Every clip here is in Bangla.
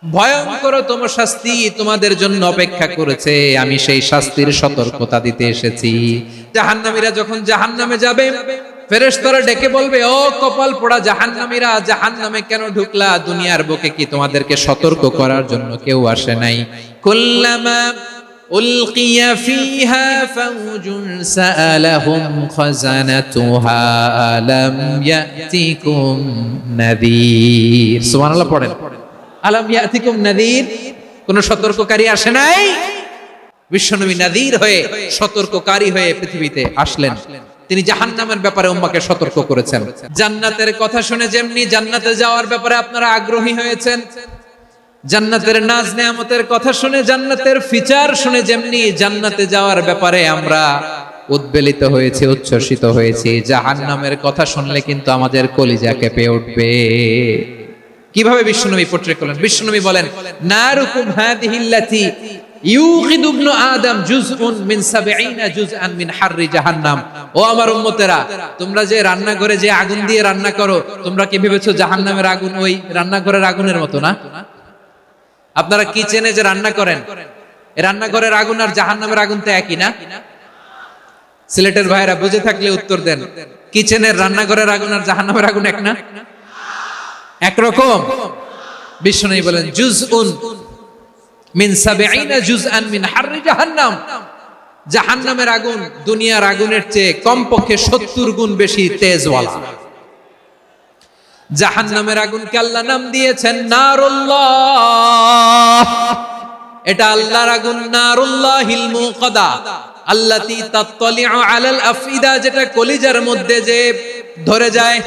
ভয়ঙ্করতম শাস্তি তোমাদের জন্য অপেক্ষা করেছে, আমি সেই শাস্তির সতর্কতা দিতে এসেছি। জাহান্নামীরা যখন জাহান্নামে যাবে, ফেরেশতারা ডেকে বলবে, ও কপাল পোড়া জাহান্নামীরা, জাহান্নামে কেন ঢুকলা? দুনিয়ার বুকে কি তোমাদেরকে সতর্ক করার জন্য কেউ আসে নাই? কুল্লামা উলকিয়া ফিহা ফাউজুন সাআলাহুম খাযানাতুহা আলাম ইয়াতিকুম নাযীর। সুবহানাল্লাহ পড়েন। আলাম ইয়াতিকুম নাযীর, কোন সতর্ককারী আসে নাই? বিশ্বনবী নাযীর হয়ে, সতর্ককারী হয়ে পৃথিবীতে আসলেন। তিনি জাহান্নামের ব্যাপারে উম্মাহকে সতর্ক করেছেন। জান্নাতের কথা শুনে যেমনি জান্নাতে যাওয়ার ব্যাপারে আপনারা আগ্রহী হয়েছেন, জান্নাতের নাজ নেয়ামতের কথা শুনে, জান্নাতের ফিচার শুনে যেমনি জান্নাতে যাওয়ার ব্যাপারে আমরা উদ্বেলিত হয়েছি, উচ্ছ্বসিত হয়েছি, জাহান্নামের কথা শুনলে কিন্তু আমাদের কলিজা কেঁপে উঠবে। কিভাবে বিশ্বনবী পোট্রে করলেন? বিশ্বনবী বলেন, নারুকুম হাদিহিল্লাতি ইউকিদু ইবনু আদম জুজউন মিন 70 জুজআন মিন হাররি জাহান্নাম। ও আমার উম্মতেরা, তোমরা যে রান্নাঘরে যে আগুন দিয়ে রান্না করো, তোমরা কি ভেবেছো জাহান্নামের আগুন ওই রান্নাঘরের আগুনের মতো না? আপনারা কিচেনে যে রান্না করেন, এই রান্নাঘরের আগুন আর জাহান্নামের আগুন তো একই না? সিলেটের ভাইরা বুঝে থাকলে উত্তর দেন। কিচেনের রান্নাঘরের আগুন আর জাহান্নামের আগুন এক না? একরকম? বিশ্বনবী বলেন, জুজউন মিন 70 জুজআন মিন হাররি জাহান্নাম। জাহান্নামের আগুন দুনিয়ার আগুনের চেয়ে কমপক্ষে 70 গুণ বেশি তেজওয়ালা। জাহান্নামের আগুনকে আল্লাহ নাম দিয়েছেন নারুল্লাহ। এটা আল্লাহর আগুন, নারুল্লাহিল মুকাদা আল্লাতী তাত্তালিউ আলাল আফইদা, যেটা কলিজার মধ্যে যে ধরে যায়।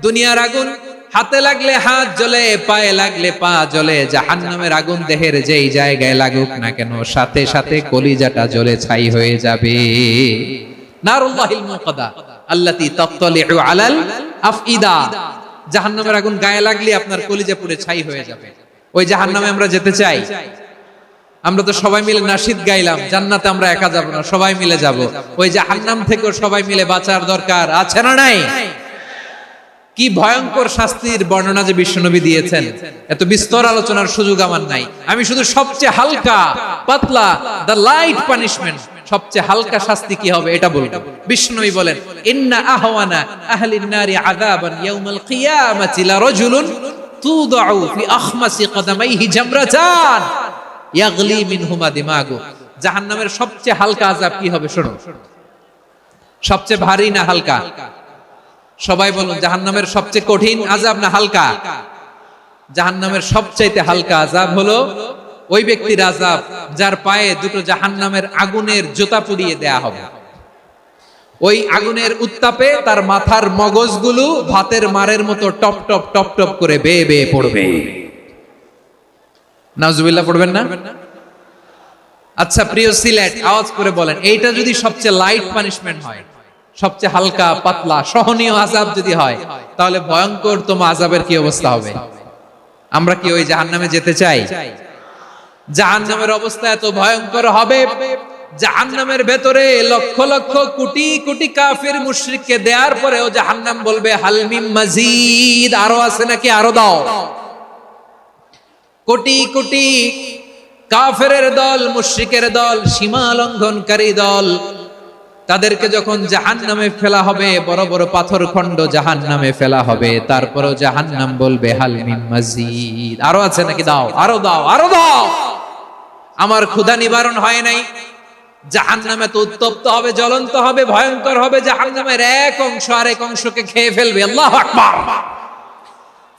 দুনিয়ার আগুন হাতে লাগলে হাত জ্বলে, পায়ে লাগলে পা জ্বলে। জাহান্নামের আগুন দেহের যেই জায়গায় লাগুক না কেন, সাথে সাথে কলিজাটা জ্বলে ছাই হয়ে যাবে। নারুল্লাহিল মুকাদা আল্লাতী তাত্তালিউ আলাল আফইদা। জাহান্নামের আগুন গায়ে লাগলে আপনার কলিজা পুড়ে ছাই হয়ে যাবে। ওই জাহান্নামে আমরা যেতে চাই? আমরা তো সবাই মিলে নাশিদ গাইলাম, জান্নাতে আমরা একা যাব না, সবাই মিলে যাব। ওই জাহান্নাম থেকেও সবাই মিলে বাঁচার দরকার আছে না নাই? কি ভয়ঙ্কর শাস্তির বর্ণনা যে বিশ্বনবী দিয়েছেন, এত বিস্তর আলোচনার সুযোগ আমার নাই। আমি শুধু সবচেয়ে হালকা পাতলা, দ্য লাইট পানিশমেন্ট, সবচেয়ে হালকা শাস্তি কি হবে এটা বলবো। বিশ্বনবী বলেন, ইন্না আহওয়ানা আহলিন নারি আযাবান ইয়াউমাল কিয়ামাতি লারাজুলুন তুদাউ ফি আখমাসি কদামাইহি জামরাতান ইয়াগলি মিনহুমা দিমাগু। জাহান্নামের সবচেয়ে হালকা আযাব কি হবে শোনো। সবচেয়ে ভারী না হালকা? সবাই বলুন, জাহান্নামের সবচেয়ে কঠিন আযাব না হালকা? জাহান্নামের সবচাইতে হালকা আযাব হলো ওই ব্যক্তির আযাব যার পায়ে দুটো জাহান্নামের আগুনের জুতা পুড়িয়ে দেয়া হবে। ওই আগুনের উত্তাপে তার মাথার মগজগুলো ভাতের মারের মতো টপ টপ টপ টপ করে বেয়ে বেয়ে পড়বে। নাউজুবিল্লাহ পড়বেন না? আচ্ছা প্রিয় সিলেট, আওয়াজ করে বলেন, এইটা যদি সবচেয়ে লাইট পানিশমেন্ট হয়, সবচেয়ে হালকা পাতলা সহনীয় আযাব যদি হয়, তাহলে ভয়ঙ্করতম আযাবের কি অবস্থা হবে? আমরা কি ওই জাহান্নামে যেতে চাই? জাহান্নামের অবস্থা এত ভয়ঙ্কর হবে, জাহান্নামের ভেতরে লক্ষ লক্ষ কোটি কোটি কাফির মুশরিককে দেওয়ার পরেও জাহান্নাম বলবে, হাল মিন মাজিদ, আরো আছে নাকি, আরো দাও। কোটি কোটি কাফেরের দল, মুশরিকের দল, সীমা লঙ্ঘনকারী দল, তাদেরকে যখন জাহান্নামে ফেলা হবে, বড় বড় পাথর খণ্ড জাহান্নামে ফেলা হবে, তারপরেও জাহান্নাম বলবে, হাল মিন মাজিদ, আরো আছে নাকি, দাও, আরো দাও, আরো দাও। আমার ক্ষুধা নিবারণ হয় নাই। জাহান্নামে তো উত্তপ্ত হবে, জ্বলন্ত হবে, ভয়ঙ্কর হবে। জাহান্নামের এক অংশ আরেক অংশকে খেয়ে ফেলবে। আল্লাহু আকবার।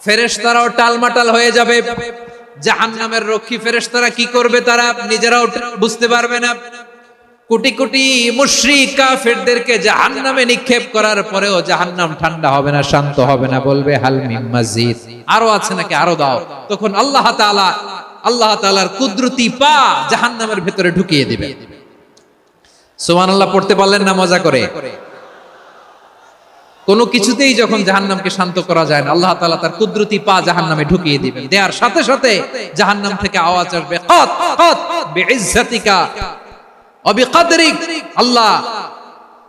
ফেরেশতারাও টালমাটাল হয়ে যাবে। জাহান্নামের রক্ষী ফেরেশতারা কি করবে তারা নিজেরাও বুঝতে পারবে না। কোটি কোটি মুশরিক কাফেরদেরকে জাহান্নামে নিক্ষেপ করার পরেও জাহান্নাম ঠান্ডা হবে না, শান্ত হবে না, বলবে, হাল মিন মাজিদ, আরো আছে নাকি, আরো দাও। তখন আল্লাহ তাআলার কুদরতি পা জাহান্নামের ভেতরে ঢুকিয়ে দিবে। সুবহানাল্লাহ পড়তে পারলেন না মজা করে? কোনো কিছুতেই যখন জাহান্নামকে শান্ত করা যায় না, আল্লাহ তাআলা তার কুদরতি পা জাহান্নামে ঢুকিয়ে দিবেন। দেয়ার সাথে সাথে জাহান্নাম থেকে আওয়াজ আসবে, কাত কাত বিইজ্জাতিকা ওয়া বিকদরিক, আল্লাহ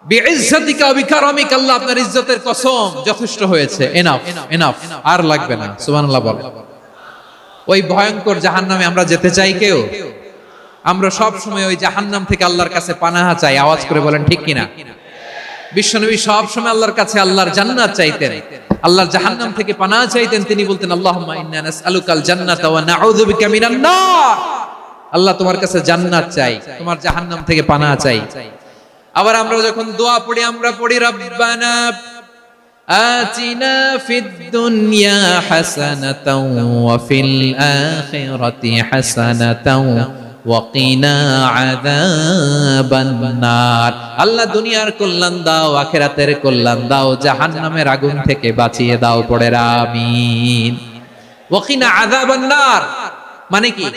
বিইজ্জাতিকা ওয়া বিকারামিক, আল্লাহ আপনার ইজ্জতের কসম, যথেষ্ট হয়েছে, এনাফ এনাফ, আর লাগবে না। সুবহানাল্লাহ বলেন। ওই ভয়ঙ্কর জাহান্নামে আমরা যেতে চাই কেউ? আমরা সব সময় ওই জাহান্নাম থেকে আল্লাহর কাছে পানাহা চাই। আওয়াজ করে বলেন ঠিক কিনা? বিশ্বনবী সব সময় আল্লাহর কাছে আল্লাহর জান্নাত চাইতেন, আল্লাহর জাহান্নাম থেকে পানাহা চাইতেন। তিনি বলতেন আল্লাহুম্মা ইন্না নাসআলুকাল জান্নাতা ওয়া নাউযু বিকা মিনান নার। আল্লাহ তোমার কাছে জান্নাত চাই, তোমার জাহান্নাম থেকে পানাহা চাই। আবার আমরা যখন দোয়া পড়ি আমরা পড়ি রব্বানা আতিনা ফিদ দুনিয়া হাসানাতাও ওয়া ফিল আখিরাতি হাসানাতাও ওয়া কিনা আযাবান নার। আল্লাহ দুনিয়ার কল্যাণ দাও, আখিরাতের কল্যাণ দাও, জাহান্নামের আগুন থেকে বাঁচিয়ে দাও। পড়ে আমিন। ওয়া কিনা আযাবান নার মানে কি?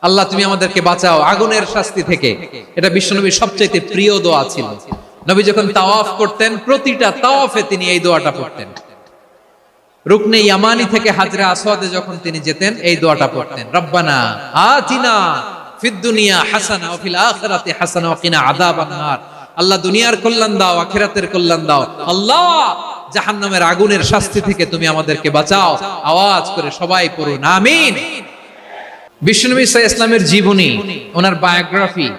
আল্লাহ তুমি আমাদেরকে বাঁচাও আগুনের শাস্তি থেকে। এটা বিশ্বনবীর সবচেয়ে প্রিয় দোয়া ছিল। নবী যখন তাওয়াফ করতেন প্রতিটা তাওয়াফে তিনি এই দোয়াটা পড়তেন। রুকনে ইয়ামানি থেকে হাজরা আসওয়াদে যখন তিনি যেতেন এই দোয়াটা পড়তেন, রব্বানা আতিনা ফিদ দুনিয়া হাসানা ওয়া ফিল আখিরাতি হাসানা ওয়া কিনা আযাবান নার। আল্লাহ দুনিয়ার কল্যাণ দাও, আখিরাতের কল্যাণ দাও। আল্লাহ জাহান্নামের আগুনের শাস্তি থেকে তুমি আমাদেরকে বাঁচাও। আওয়াজ করে সবাই পড়ুন আমিন। বিশ্বনবী সাল্লাল্লাহু আলাইহি ওয়াসাল্লামের জীবনী, ওনার বায়োগ্রাফি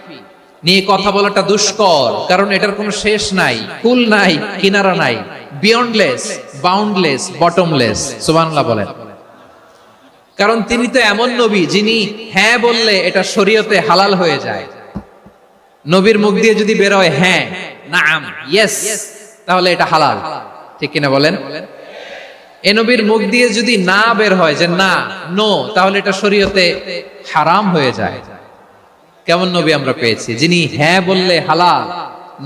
নিয়ে কথা বলাটা দুষ্কর, কারণ এটার কোনো শেষ নাই, কুল নাই, কিনারা নাই, বিয়ন্ডলেস, বাউন্ডলেস, বটমলেস। সুবহানাল্লাহ বলেন। কারণ তিনি তো এমন নবী যিনি হ্যাঁ বললে এটা শরীয়তে হালাল হয়ে যায়। নবীর মুখ দিয়ে যদি বের হয় হ্যাঁ, নাম, ইয়েস, তাহলে এটা হালাল। ঠিক কিনা বলেন? এ নবীর মুখ দিয়ে যদি না বের হয় যে না, নো, তাহলে এটা শরীয়তে হারাম হয়ে যায়। কেমন নবী আমরা পেয়েছি যিনি হ্যাঁ বললে হালাল,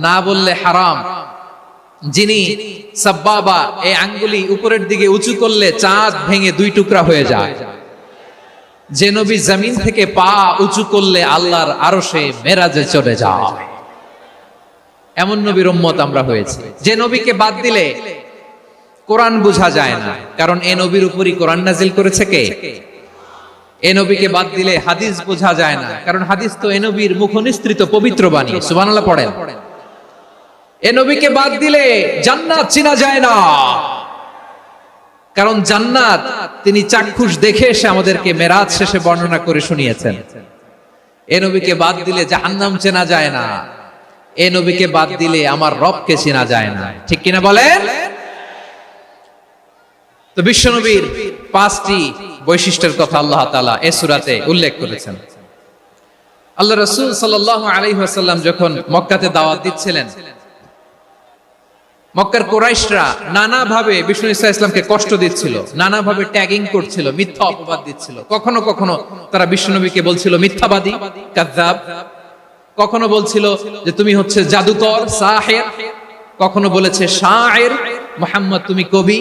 না বললে হারাম, যিনি সাব্বাবা এই আঙ্গুলি উপরের দিকে উঁচু করলে চাঁদ ভেঙে দুই টুকরা হয়ে যায়, যে নবী জমিন থেকে পা উঁচু করলে আল্লাহর আরশে মেরাজে চলে যায়, এমন নবীর উম্মত আমরা হয়েছি। যে নবীকে বাদ দিলে কোরআন বোঝা যায় না, কারণ এ নবীর উপরই কোরআন নাজিল করেছে কে? এ নবীকে বাদ দিলে হাদিস বোঝা যায় না, কারণ হাদিস তো এ নবীর মুখনিসৃত পবিত্র বাণী। সুবহানাল্লাহ পড়েন। এ নবীকে বাদ দিলে জান্নাত চেনা যায় না, কারণ জান্নাত তিনি চাক্ষুষ দেখে এসে আমাদেরকে মেরাজ শেষে বর্ণনা করে শুনিয়েছেন। এ নবীকে বাদ দিলে জাহান্নাম চেনা যায় না, এ নবীকে বাদ দিলে আমার রবকে চেনা যায় না। ঠিক কিনা বলেন? তো বিশ্বনবীর পাঁচটি বৈশিষ্ট্যের কথা আল্লাহ তাআলা এই সূরাতে উল্লেখ করেছেন। আল্লাহ রাসূল সাল্লাল্লাহু আলাইহি ওয়াসাল্লাম যখন মক্কাতে দাওয়াত দিচ্ছিলেন, মক্কার কুরাইশরা নানাভাবে বিষ্ণু ঈসা ইসলামকে কষ্ট দিচ্ছিল, নানাভাবে ট্যাগিং করছিল, মিথ্যা অপবাদ দিচ্ছিল। কখনো কখনো তারা বিশ্বনবীকে বলছিল মিথ্যাবাদী, কাযযাব। কখনো বলছিল যে তুমি হচ্ছে জাদুকর, সাহির। কখনো বলেছে শায়ের, মুহাম্মদ তুমি কবি।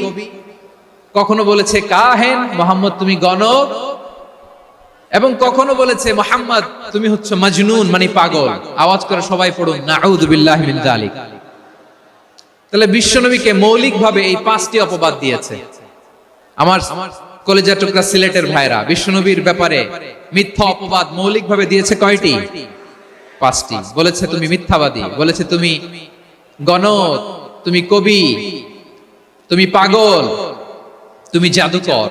কখনো বলেছে কাহেন, মুহাম্মদ তুমি গণক। এবং কখনো বলেছে মুহাম্মদ তুমি হচ্ছে মাজনুন, মানে পাগল। আওয়াজ করে সবাই পড়ুন নাউযু বিল্লাহি মিন যালিক। তাহলে বিশ্বনবীকে মৌলিকভাবে এই পাঁচটি অপবাদ দিয়েছে। আমার কলেজা টুকরা সিলেটের ভাইরা, বিশ্বনবীর ব্যাপারে মিথ্যা অপবাদ মৌলিকভাবে দিয়েছে কয়টি? পাঁচটি। বলেছে তুমি মিথ্যাবাদী, বলেছে তুমি গণক, তুমি কবি, তুমি পাগল, তুমি জাদুকর।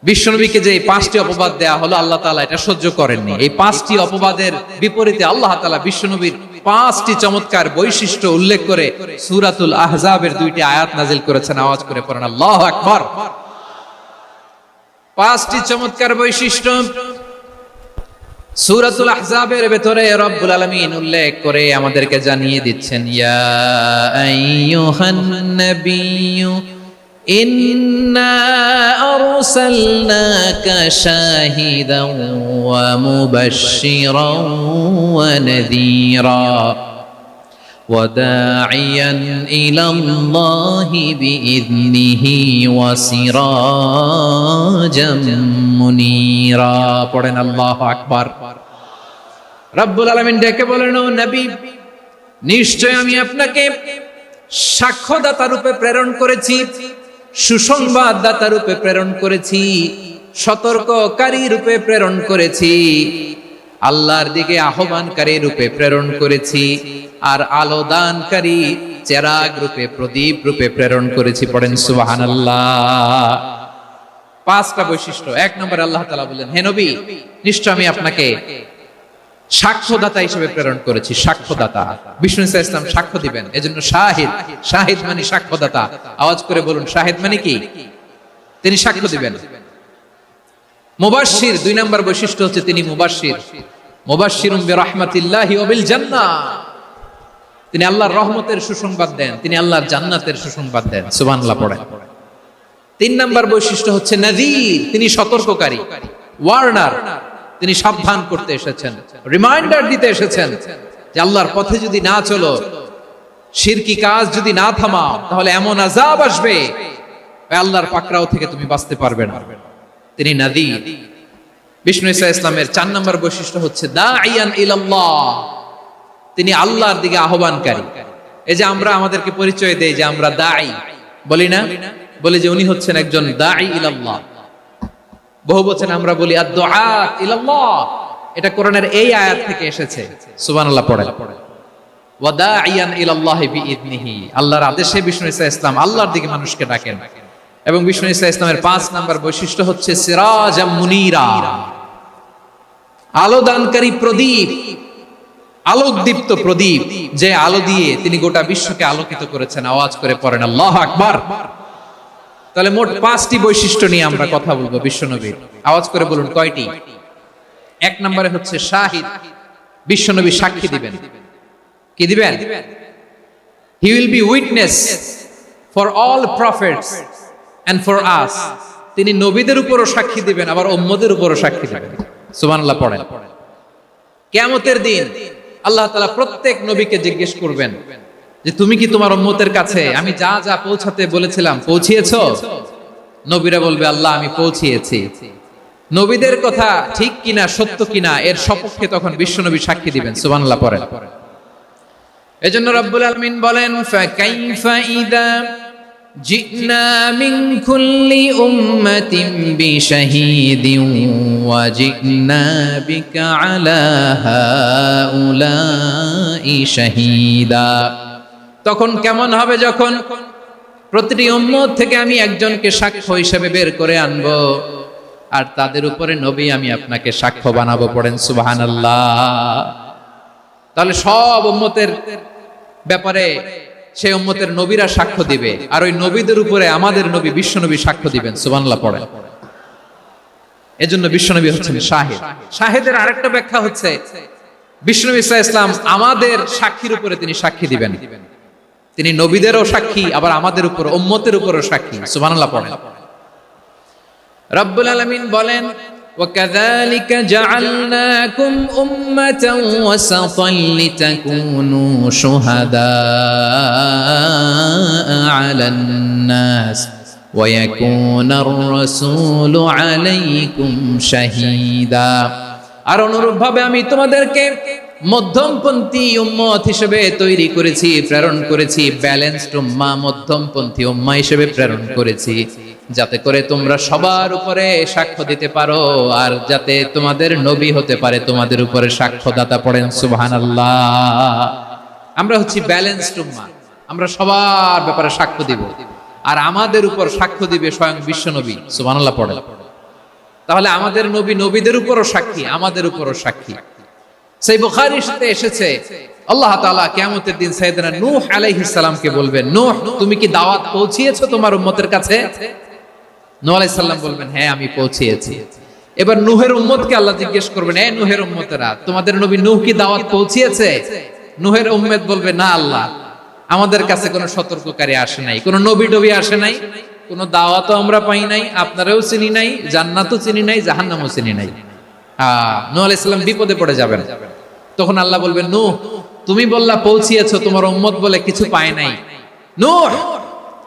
বিশ্বনবীকে যে পাঁচটি অপবাদ দেয়া হলো, আল্লাহ তাআলা এটা সহ্য করেননি। এই পাঁচটি অপবাদের বিপরীতে আল্লাহ তাআলা বিশ্বনবীর পাঁচটি চমৎকার বৈশিষ্ট্য উল্লেখ করে সূরাতুল আহজাবের দুইটি আয়াত নাজিল করেছেন। আওয়াজ করে পড়েন আল্লাহু আকবার। পাঁচটি চমৎকার বৈশিষ্ট্য সূরাতুল আহজাবের ভেতরে রব্বুল আলামিন উল্লেখ করে আমাদেরকে জানিয়ে দিচ্ছেন, ইয়া আইয়ুহান নাবিয়্যু ইন্না আরসালনাকা শাহিদাও ওয়া মুবাশশিরাও ওয়া নাযীরা ওয়া দাঈয়ান ইলাল্লাহি বিইذনিহি ওয়া সিরাজাম মুনীরা। পড়েন আল্লাহু আকবার। রব্বুল আলামিন ডেকে বলেন, ও নবী, নিশ্চয় আমি আপনাকে সাক্ষ্যদাতা রূপে প্রেরণ করেছি, সুসংবাদদাতা রূপে প্রেরণ করেছি, সতর্ককারী রূপে প্রেরণ করেছি, আল্লাহর দিকে আহ্বানকারী রূপে প্রেরণ করেছি, আর আলোদানকারী চেরাগ রূপে, প্রদীপ রূপে প্রেরণ করেছি। পড়েন সুবহানাল্লাহ। পাঁচটা বৈশিষ্ট্য। এক নম্বরে আল্লাহ তাআলা বললেন, হে নবী, নিশ্চয় আমি আপনাকে সাক্ষ্যদাতা হিসেবে প্রেরণ করেছি। সাক্ষ্যদাতা, বিষ্ণু ইসা ইসলাম সাক্ষ্য দিবেন, এজন্য শাহিদ। শাহিদ মানে সাক্ষ্যদাতা। আওয়াজ করে বলুন, শাহিদ মানে কি? তিনি সাক্ষ্য দিবেন। মুবাশশির, দুই নম্বর বৈশিষ্ট্য হচ্ছে তিনি মুবাশশির। মুবাশশিরুম বিরাহমাতিল্লাহি ওয়া বিল জান্নাহ, তিনি আল্লাহর রহমতের সুসংবাদ দেন, তিনি আল্লাহর জান্নাতের সুসংবাদ দেন। সুবহানাল্লাহ পড়েন। তিন নম্বর বৈশিষ্ট্য হচ্ছে নাযীর, তিনি সতর্ককারী, ওয়ার্নার, তিনি সাবধান করতে এসেছেন, রিমাইন্ডার দিতে এসেছেন যে আল্লাহর পথে যদি না চলো, শিরকি কাজ যদি না থামাও, তাহলে এমন আযাব আসবে আল্লাহর পাকড়াও থেকে তুমি বাঁচতে পারবে না। তিনি নাযীর। বিষ্ণু ইসা ইসলামের চার নম্বর বৈশিষ্ট্য হচ্ছে দাঈয়ান ইলাল্লাহ, তিনি আল্লাহর দিকে আহ্বানকারী। এই যে আমরা আমাদেরকে পরিচয় দেই যে আমরা দাঈ, বলি না? বলি যে উনি হচ্ছেন একজন দাঈ ইলাল্লাহ। বহু বচনে আমরা বলি আদ-দুআত ইলাল্লাহ, এটা কোরআনের এই আয়াত থেকে এসেছে। সুবহানাল্লাহ পড়েন। ওয়া দাঈয়ান ইলাল্লাহি বিইذনিহি, আল্লাহর আদেশে বিষ্ণু ইসা ইসলাম আল্লাহর দিকে মানুষকে ডাকেন। এবং বিষ্ণু ইসা ইসলামের 5 নাম্বার বৈশিষ্ট্য হচ্ছে সিরাজাম মুনীরা, আলোদানকারী প্রদীপ, আলোকদীপ্ত প্রদীপ, যে আলো দিয়ে তিনি গোটা বিশ্বকে আলোকিত করেছেন। আওয়াজ করে পড়েন আল্লাহু আকবার। তাহলে মোট 5টি বৈশিষ্ট্য নিয়ে আমরা কথা বলবো বিশ্বনবীর। আওয়াজ করে বলুন কয়টি? এক নম্বরে হচ্ছে শাহিদ, বিশ্বনবী সাক্ষী দিবেন। কি দিবেন? He will be witness for all prophets and for us, তিনি নবীদের উপরও সাক্ষী দিবেন, আবার উম্মতের উপরও সাক্ষী দিবেন। সুবহানাল্লাহ পড়েন। কিয়ামতের দিন আল্লাহ তাআলা প্রত্যেক নবীকে জিজ্ঞেস করবেন যে তুমি কি তোমার উম্মতের কাছে আমি যা যা পৌঁছাতে বলেছিলাম পৌঁছিয়েছো? নবীরা বলবে আল্লাহ আমি পৌঁছিয়েছি। নবীদের কথা ঠিক কিনা, সত্য কিনা, এর সপক্ষে তখন বিশ্বনবী সাক্ষী দিবেন। সুবহানাল্লাহ পড়েন। এজন্য রব্বুল আলামিন বলেন ফাকাইফা ইযা জিনা মিন কুল্লি উম্মাতিন বিশাহীদিন ওয়া জিনা বিকা আলা হাউলাই শাহীদা। তখন কেমন হবে যখন প্রতিটি উম্মত থেকে আমি একজনকে সাক্ষ্য হিসেবে বের করে আনবো, আর তাদের উপরে নবী আমি আপনাকে সাক্ষ্য বানাবো। পড়েন সুবহানাল্লাহ। তাহলে সব উম্মতের ব্যাপারে সেই উম্মতের নবীরা সাক্ষ্য দিবে, আর ওই নবীদের উপরে আমাদের নবী বিশ্বনবী সাক্ষ্য দিবেন। সুবহানাল্লাহ পড়েন। এজন্য বিশ্বনবী হচ্ছেন শাহিদ। শাহিদের আরেকটা ব্যাখ্যা হচ্ছে বিশ্বনবী সাল্লাল্লাহু আলাইহি ওয়াসাল্লাম আমাদের সাক্ষীর উপরে তিনি সাক্ষী দিবেন। তিনি নবীদেরও সাক্ষী, আবার আমাদের উপর উম্মতের উপরও সাক্ষী। সুবহানাল্লাহ পড়েন। রব্বুল আলামিন বলেন وَكَذَلِكَ جَعَلْنَاكُمْ أُمَّةً وَسَطًا لِتَكُونُوا شُهَدَاءَ عَلَى النَّاسِ وَيَكُونَ الرَّسُولُ عَلَيْكُمْ شَهِيدًا। আর অনুরূপভাবে আমি তোমাদেরকে মধ্যমপন্থী উম্মত হিসেবে তৈরি করেছি, প্রেরণ করেছি। ব্যালেন্সড উম্মাহ, মধ্যমপন্থী উম্মাহ হিসেবে প্রেরণ করেছি, যাতে করে তোমরা সবার উপরে সাক্ষ্য দিতে পারো, আর যাতে তোমাদের নবী হতে পারে তোমাদের উপরে সাক্ষ্যদাতা। পড়েন সুবহানাল্লাহ। আমরা হচ্ছি ব্যালেন্সড উম্মাহ, আমরা সবার ব্যাপারে সাক্ষ্য দিব, আর আমাদের উপর সাক্ষ্য দিবে স্বয়ং বিশ্বনবী। সুবহানাল্লাহ পড়েন। তাহলে আমাদের নবী নবীদের উপরও সাক্ষী, আমাদের উপরও সাক্ষী। সেই বুখারীর সাথে এসেছে আল্লাহ তাআলা কিয়ামতের দিন সাইয়েদনা নূহ আলাইহিস সালামকে বলবেন, নূহ তুমি কি দাওয়াত পৌঁছিয়েছো তোমার উম্মতের কাছে? নূহ আলাইহিস সালাম বলবেন হ্যাঁ আমি পৌঁছিয়েছি। এবার নূহের উম্মতকে আল্লাহ জিজ্ঞেস করবেন, এ নূহের উম্মতেরা, তোমাদের নবী নূহ কি দাওয়াত পৌঁছিয়েছে? নূহের উম্মত বলবে না আল্লাহ, আমাদের কাছে কোনো সতর্ককারী আসে নাই, কোনো নবী টবি আসে নাই, কোনো দাওয়াতও আমরা পাই নাই, আপনারাও চিনি নাই, জান্নাতও চিনি নাই, জাহান্নামও চিনি নাই। নূহ আলাইহিস সালাম বিপদে পড়ে যাবেন। তখন আল্লাহ বলবেন, নূহ তুমি বললা পৌঁছিয়েছো, তোমার উম্মত বলে কিছু পায় নাই। নূহ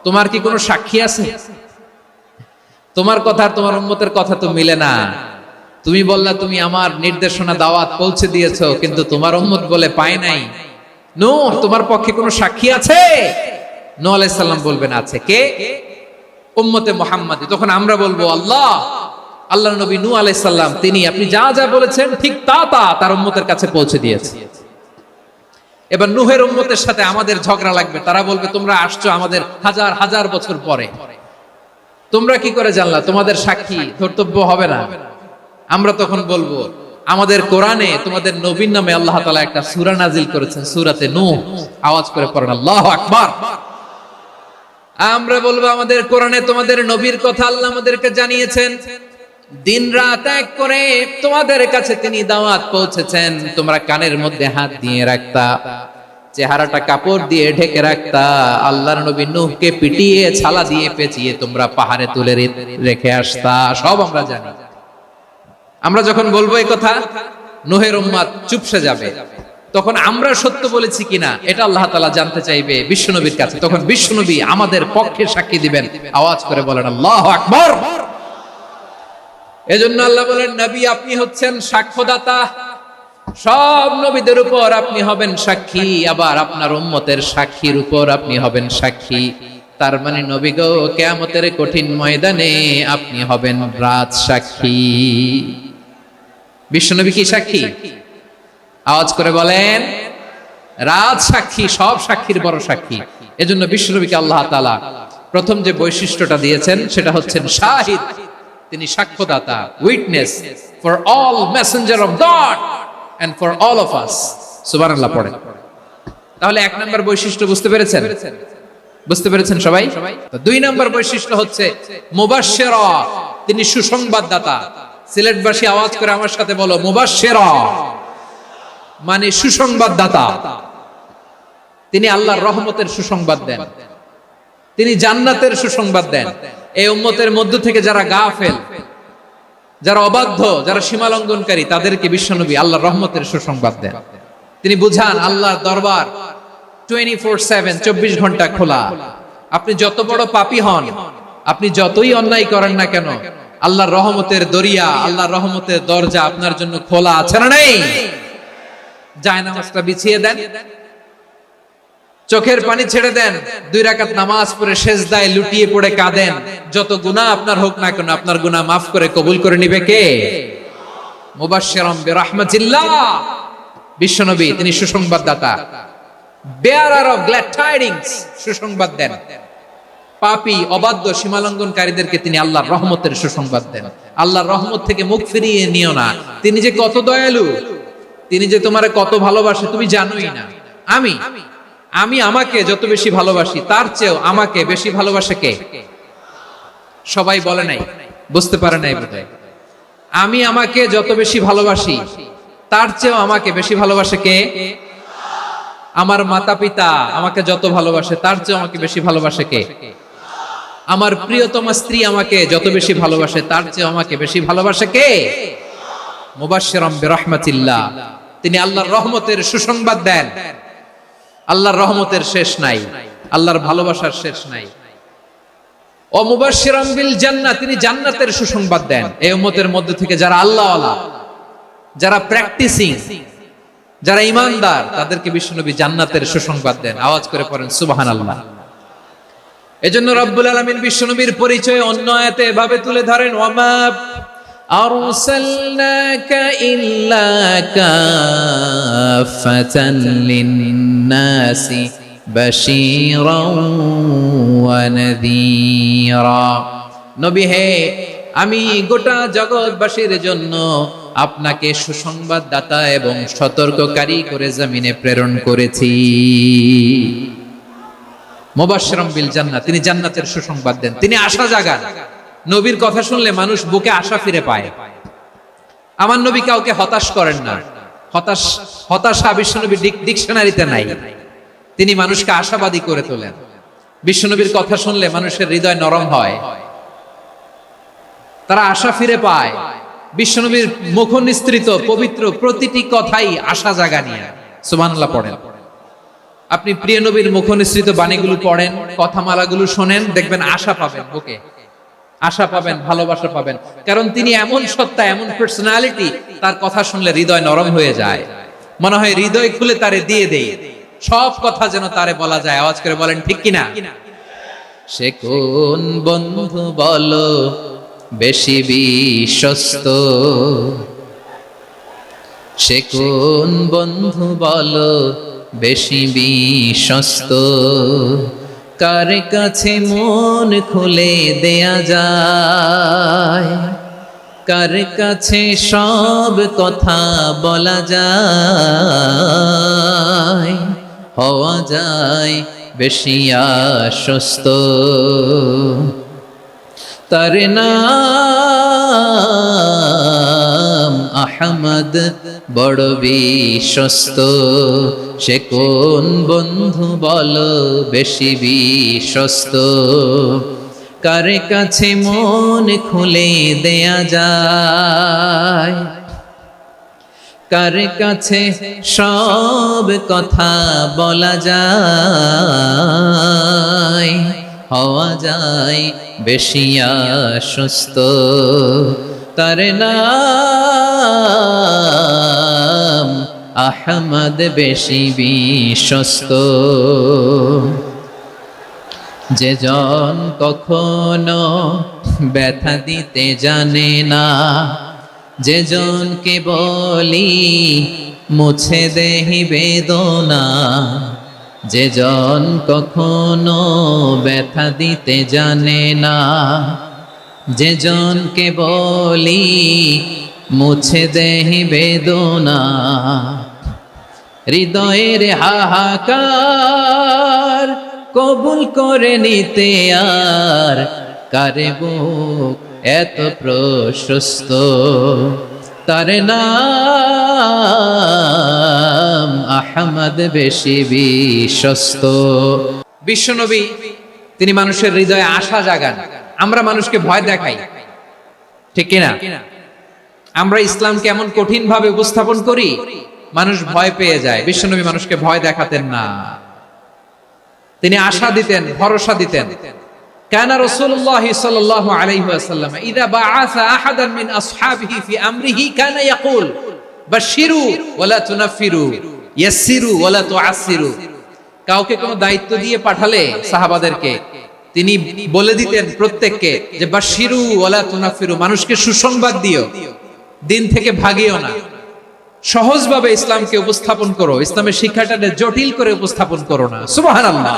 তোমার কি কোনো সাক্ষী আছে? তোমার কথা আর তোমার উম্মতের কথা তো মিলে না। তুমি বললা তুমি আমার নির্দেশনা দাওয়াত পৌঁছে দিয়েছো, কিন্তু তোমার উম্মত বলে পায় নাই। নূহ তোমার পক্ষে কোনো সাক্ষী আছে? নূহ আলাইহিস সালাম বলবেন আছে। কে? উম্মতে মুহাম্মাদি। তখন আমরা বলবো আল্লাহ, আল্লাহর নবী নূহ আলাইহিস সালাম তিনি আপনি যা যা বলেছেন ঠিক তা তা তার উম্মতের কাছে পৌঁছে দিয়েছে। এবার নূহের উম্মতের সাথে আমাদের ঝগড়া লাগবে। তারা বলবে তোমরা আসছো আমাদের হাজার হাজার বছর পরে, তোমরা কি করে জানলা? তোমাদের সাক্ষী ধর্তব্য হবে না? আমরা তখন বলবো, আমাদের কোরআনে তোমাদের নবীর নামে আল্লাহ তাআলা একটা সূরা নাজিল করেছেন, সূরাতে নূহ। আওয়াজ করে পড়েন আল্লাহু আকবার। আমরা বলবো, আমাদের কোরআনে তোমাদের নবীর কথা আল্লাহ আমাদেরকে জানিয়েছেন, দিন রাত এক করে তোমাদের কাছে তিনি দাওয়াত পৌঁছেছেন। তোমরা কানের মধ্যে হাত দিয়ে রাখতা, চেহারাটা কাপড় দিয়ে ঢেকে রাখতা, আল্লাহর নবী নূহকে পিটিয়ে ছালা দিয়ে পেঁচিয়ে তোমরা পাহাড়ে তুলে রেখে আসতা। সব আমরা জানি। আমরা যখন বলবো এই কথা, নূহের উম্মত চুপসে যাবে। তখন আমরা সত্য বলেছি কিনা এটা আল্লাহ তাআলা জানতে চাইবে বিশ্বনবীর কাছে। তখন বিশ্বনবী আমাদের পক্ষে সাক্ষী দিবেন। আওয়াজ করে বলেন আল্লাহু আকবার। এজন্য আল্লাহ বলেন, নবী আপনি হচ্ছেন সাক্ষ্যদাতা, সব নবীদের উপর আপনি হবেন সাক্ষী, আবার আপনার উম্মতের সাক্ষীর উপর আপনি হবেন সাক্ষী। তার মানে নবী গো, কিয়ামতের কঠিন ময়দানে আপনি হবেন রাজ সাক্ষী। বিশ্বনবী কি সাক্ষী? আওয়াজ করে বলেন, রাজ সাক্ষী, সব সাক্ষীর বড় সাক্ষী। এজন্য বিশ্বনবীকে আল্লাহ তাআলা প্রথম যে বৈশিষ্ট্যটা দিয়েছেন সেটা হচ্ছেন শাহিদ। তিনি সাক্ষ্যদাতা, witness for all messenger of God and for all of us. সুবহানাল্লাহ পড়েন। তাহলে এক নম্বর বৈশিষ্ট্য বুঝতে পেরেছেন? বুঝতে পেরেছেন সবাই? দুই নম্বর বৈশিষ্ট্য হচ্ছে মুবাশশিরা, তিনি সুসংবাদদাতা। সিলেটবাসী আওয়াজ করে আমার সাথে বলো, মুবাশশিরা মানে সুসংবাদদাতা। তিনি আল্লাহর রহমতের সুসংবাদ দেন, তিনি জান্নাতের সুসংবাদ দেন। এই উম্মতের মধ্য থেকে যারা গাফেল, যারা অবাধ্য, যারা সীমালঙ্ঘনকারী, তাদেরকে বিশ্বনবী আল্লাহর রহমতের সুসংবাদ দেন। তিনি বুঝান আল্লাহর দরবার 24/7, 24 ঘন্টা খোলা। আপনি যত বড় পাপী হন, আপনি যতই অন্যায় করেন না কেন, আল্লাহর রহমতের দরিয়া, আল্লাহর রহমতের দরজা আপনার জন্য খোলা আছে না নেই? জায়নামাজটা বিছিয়ে দেন, চোখের পানি ছেড়ে দেন, 2 রাকাত নামাজ পড়ে সেজদায় লুটিয়ে পড়ে কাঁদেন। যত গুনাহ আপনার হোক না কেন, আপনার গুনাহ মাফ করে কবুল করে নিবে কে? মুবাশশিরাম বিরাহমাতিল্লাহ। বিশ্বনবী তিনি সুসংবাদদাতা, বেয়ারার অফ গ্ল্যাড টাইডিংস, সুসংবাদ দেন। পাপী, অবাধ্য, সীমালঙ্ঘনকারীদেরকে তিনি আল্লাহর রহমতের সুসংবাদ দেন। আল্লাহর রহমত থেকে মুখ ফিরিয়ে নিও না। তিনি যে কত দয়ালু, তিনি যে তোমারে কত ভালোবাসে তুমি জানোই না। আমি আমাকে যত বেশি ভালোবাসি, তার চেয়েও আমাকে বেশি ভালোবাসে কে? সবাই বলে নাই, বুঝতে পারে নাই বোধহয়। আমি আমাকে যত বেশি ভালোবাসি, তার চেয়েও আমাকে বেশি ভালোবাসে কে? আমার মাতা পিতা আমাকে যত ভালোবাসে, তার চেয়েও আমাকে বেশি ভালোবাসে কে? আমার প্রিয়তমা স্ত্রী আমাকে যত বেশি ভালোবাসে, তার চেয়েও আমাকে বেশি ভালোবাসে কে? মুবাশশিরাম বিরাহমাতিল্লাহ, তিনি আল্লাহর রহমতের সুসংবাদ দেন। আল্লাহর রহমতের শেষ নাই, আল্লাহর ভালোবাসার শেষ নাই। ও মুবাশশিরাম বিল জান্নাহ, তিনি জান্নাতের সুসংবাদ দেন। এই উম্মতের মধ্য থেকে যারা আল্লাহওয়ালা, যারা প্র্যাকটিসিং, যারা ঈমানদার, তাদেরকে বিশ্বনবী জান্নাতের সুসংবাদ দেন। আওয়াজ করে পড়েন সুবহানাল্লাহ। এজন্য রব্বুল আলামিন বিশ্বনবীর পরিচয় অন্য আয়াতে এভাবে তুলে ধরেন, ওয়ামা আরসালনাকা ইল্লা কাফাতান লিন-নাসি বাশীরাও ওয়া নাযীরা। নবী হে, আমি গোটা জগৎবাসীর জন্য আপনাকে সুসংবাদদাতা এবং সতর্ককারী করে জমিনে প্রেরণ করেছি। মুবাশশিরাম বিল জান্নাহ, তিনি জান্নাতের সুসংবাদ দেন, তিনি আশা জাগান। নবীর কথা শুনলে মানুষ বুকে আশা ফিরে পায়। আমার নবী কাউকে হতাশ করেন না। হতাশা বিশ্বনবীর ডিকশনারিতে নাই। তিনি মানুষকে আশাবাদী করে তোলেন। বিশ্বনবীর কথা শুনলে মানুষের হৃদয় নরম হয়, তারা আশা ফিরে পায়। বিশ্বনবীর মুখ নিঃসৃত পবিত্র প্রতিটি কথাই আশা জাগানিয়া। সুবহানাল্লাহ পড়েন। আপনি প্রিয় নবীর মুখ নিঃসৃত বাণীগুলো পড়েন, কথামালাগুলো শোনেন, দেখবেন আশা পাবেন, বুকে আশা পাবেন, ভালোবাসা পাবেন। কারণ তিনি এমন সত্তা, এমন পার্সোনালিটি, তার কথা শুনলে হৃদয় নরম হয়ে যায়। মনে হয় হৃদয় খুলে তারে দিয়ে দেই, সব কথা যেন তারে বলা যায়। আওয়াজ করে বলেন ঠিক কিনা? সে কোন বন্ধু বলো বেশি বিশ্বস্ত, সে কোন বন্ধু বলো বেশি বিশ্বস্ত, কার কাছে মন খুলে দেয়া যায়, কার কাছে সব কথা বলা যায়, হওয়া যায় বেশি আশ্বস্ত। তার নাম আহমদ বড় বিশ্বস্ত। সে কোন বন্ধু বলো বেশি বিশ্বস্ত, কার কাছে মন খুলে দেয়া যায়, কার কাছে সব কথা বলা যায়, হওয়া যায় বেশি আশ্বস্ত। তার নাম আহমদ বেশি বিশ্বস্ত। যে জন কখনো ব্যথা দিতে জানে না, যে জনকে বলি মুছে দেহি বেদনা, যে জন কখনো ব্যথা দিতে জানে না, যে জনকে বলি মুছে দেহি বেদনা, হৃদয়ের হাহাকার কবুল করে নিতে আর কারে বুক এত প্রশস্ত। তার নাম আহমদ বেশি বিশ্বস্ত। বিশ্বনবী তিনি মানুষের হৃদয়ে আশা জাগান। আমরা মানুষকে ভয় দেখাই, ঠিক কিনা? আমরা ইসলামকে এমন কঠিন ভাবে উপস্থাপন করি, মানুষ ভয় পেয়ে যায়। বিশ্বনবী মানুষকে ভয় দেখাতেন না, তিনি আশা দিতেন, ভরসা দিতেন। কানা রাসূলুল্লাহ সাল্লাল্লাহু আলাইহি ওয়াসাল্লাম ইযা বাআসা আহাদান মিন আসহাবিহি ফি আমরিহি কানা ইয়াকুল বাশশিরু ওয়ালা তুনাফিরু ইয়াসসিরু ওয়ালা তুআসসিরু। কাউকে কোনো দায়িত্ব দিয়ে পাঠালে সাহাবাদেরকে তিনি বলে দিতেন প্রত্যেককে যে বাশশিরু ওয়ালা তুনাফিরু, মানুষকে সুসংবাদ দিও, দিন থেকে ভাগিও না। সহজভাবে ইসলামকে উপস্থাপন করো, ইসলামের শিক্ষাটাকে জটিল করে উপস্থাপন করো না। সুবহানাল্লাহ,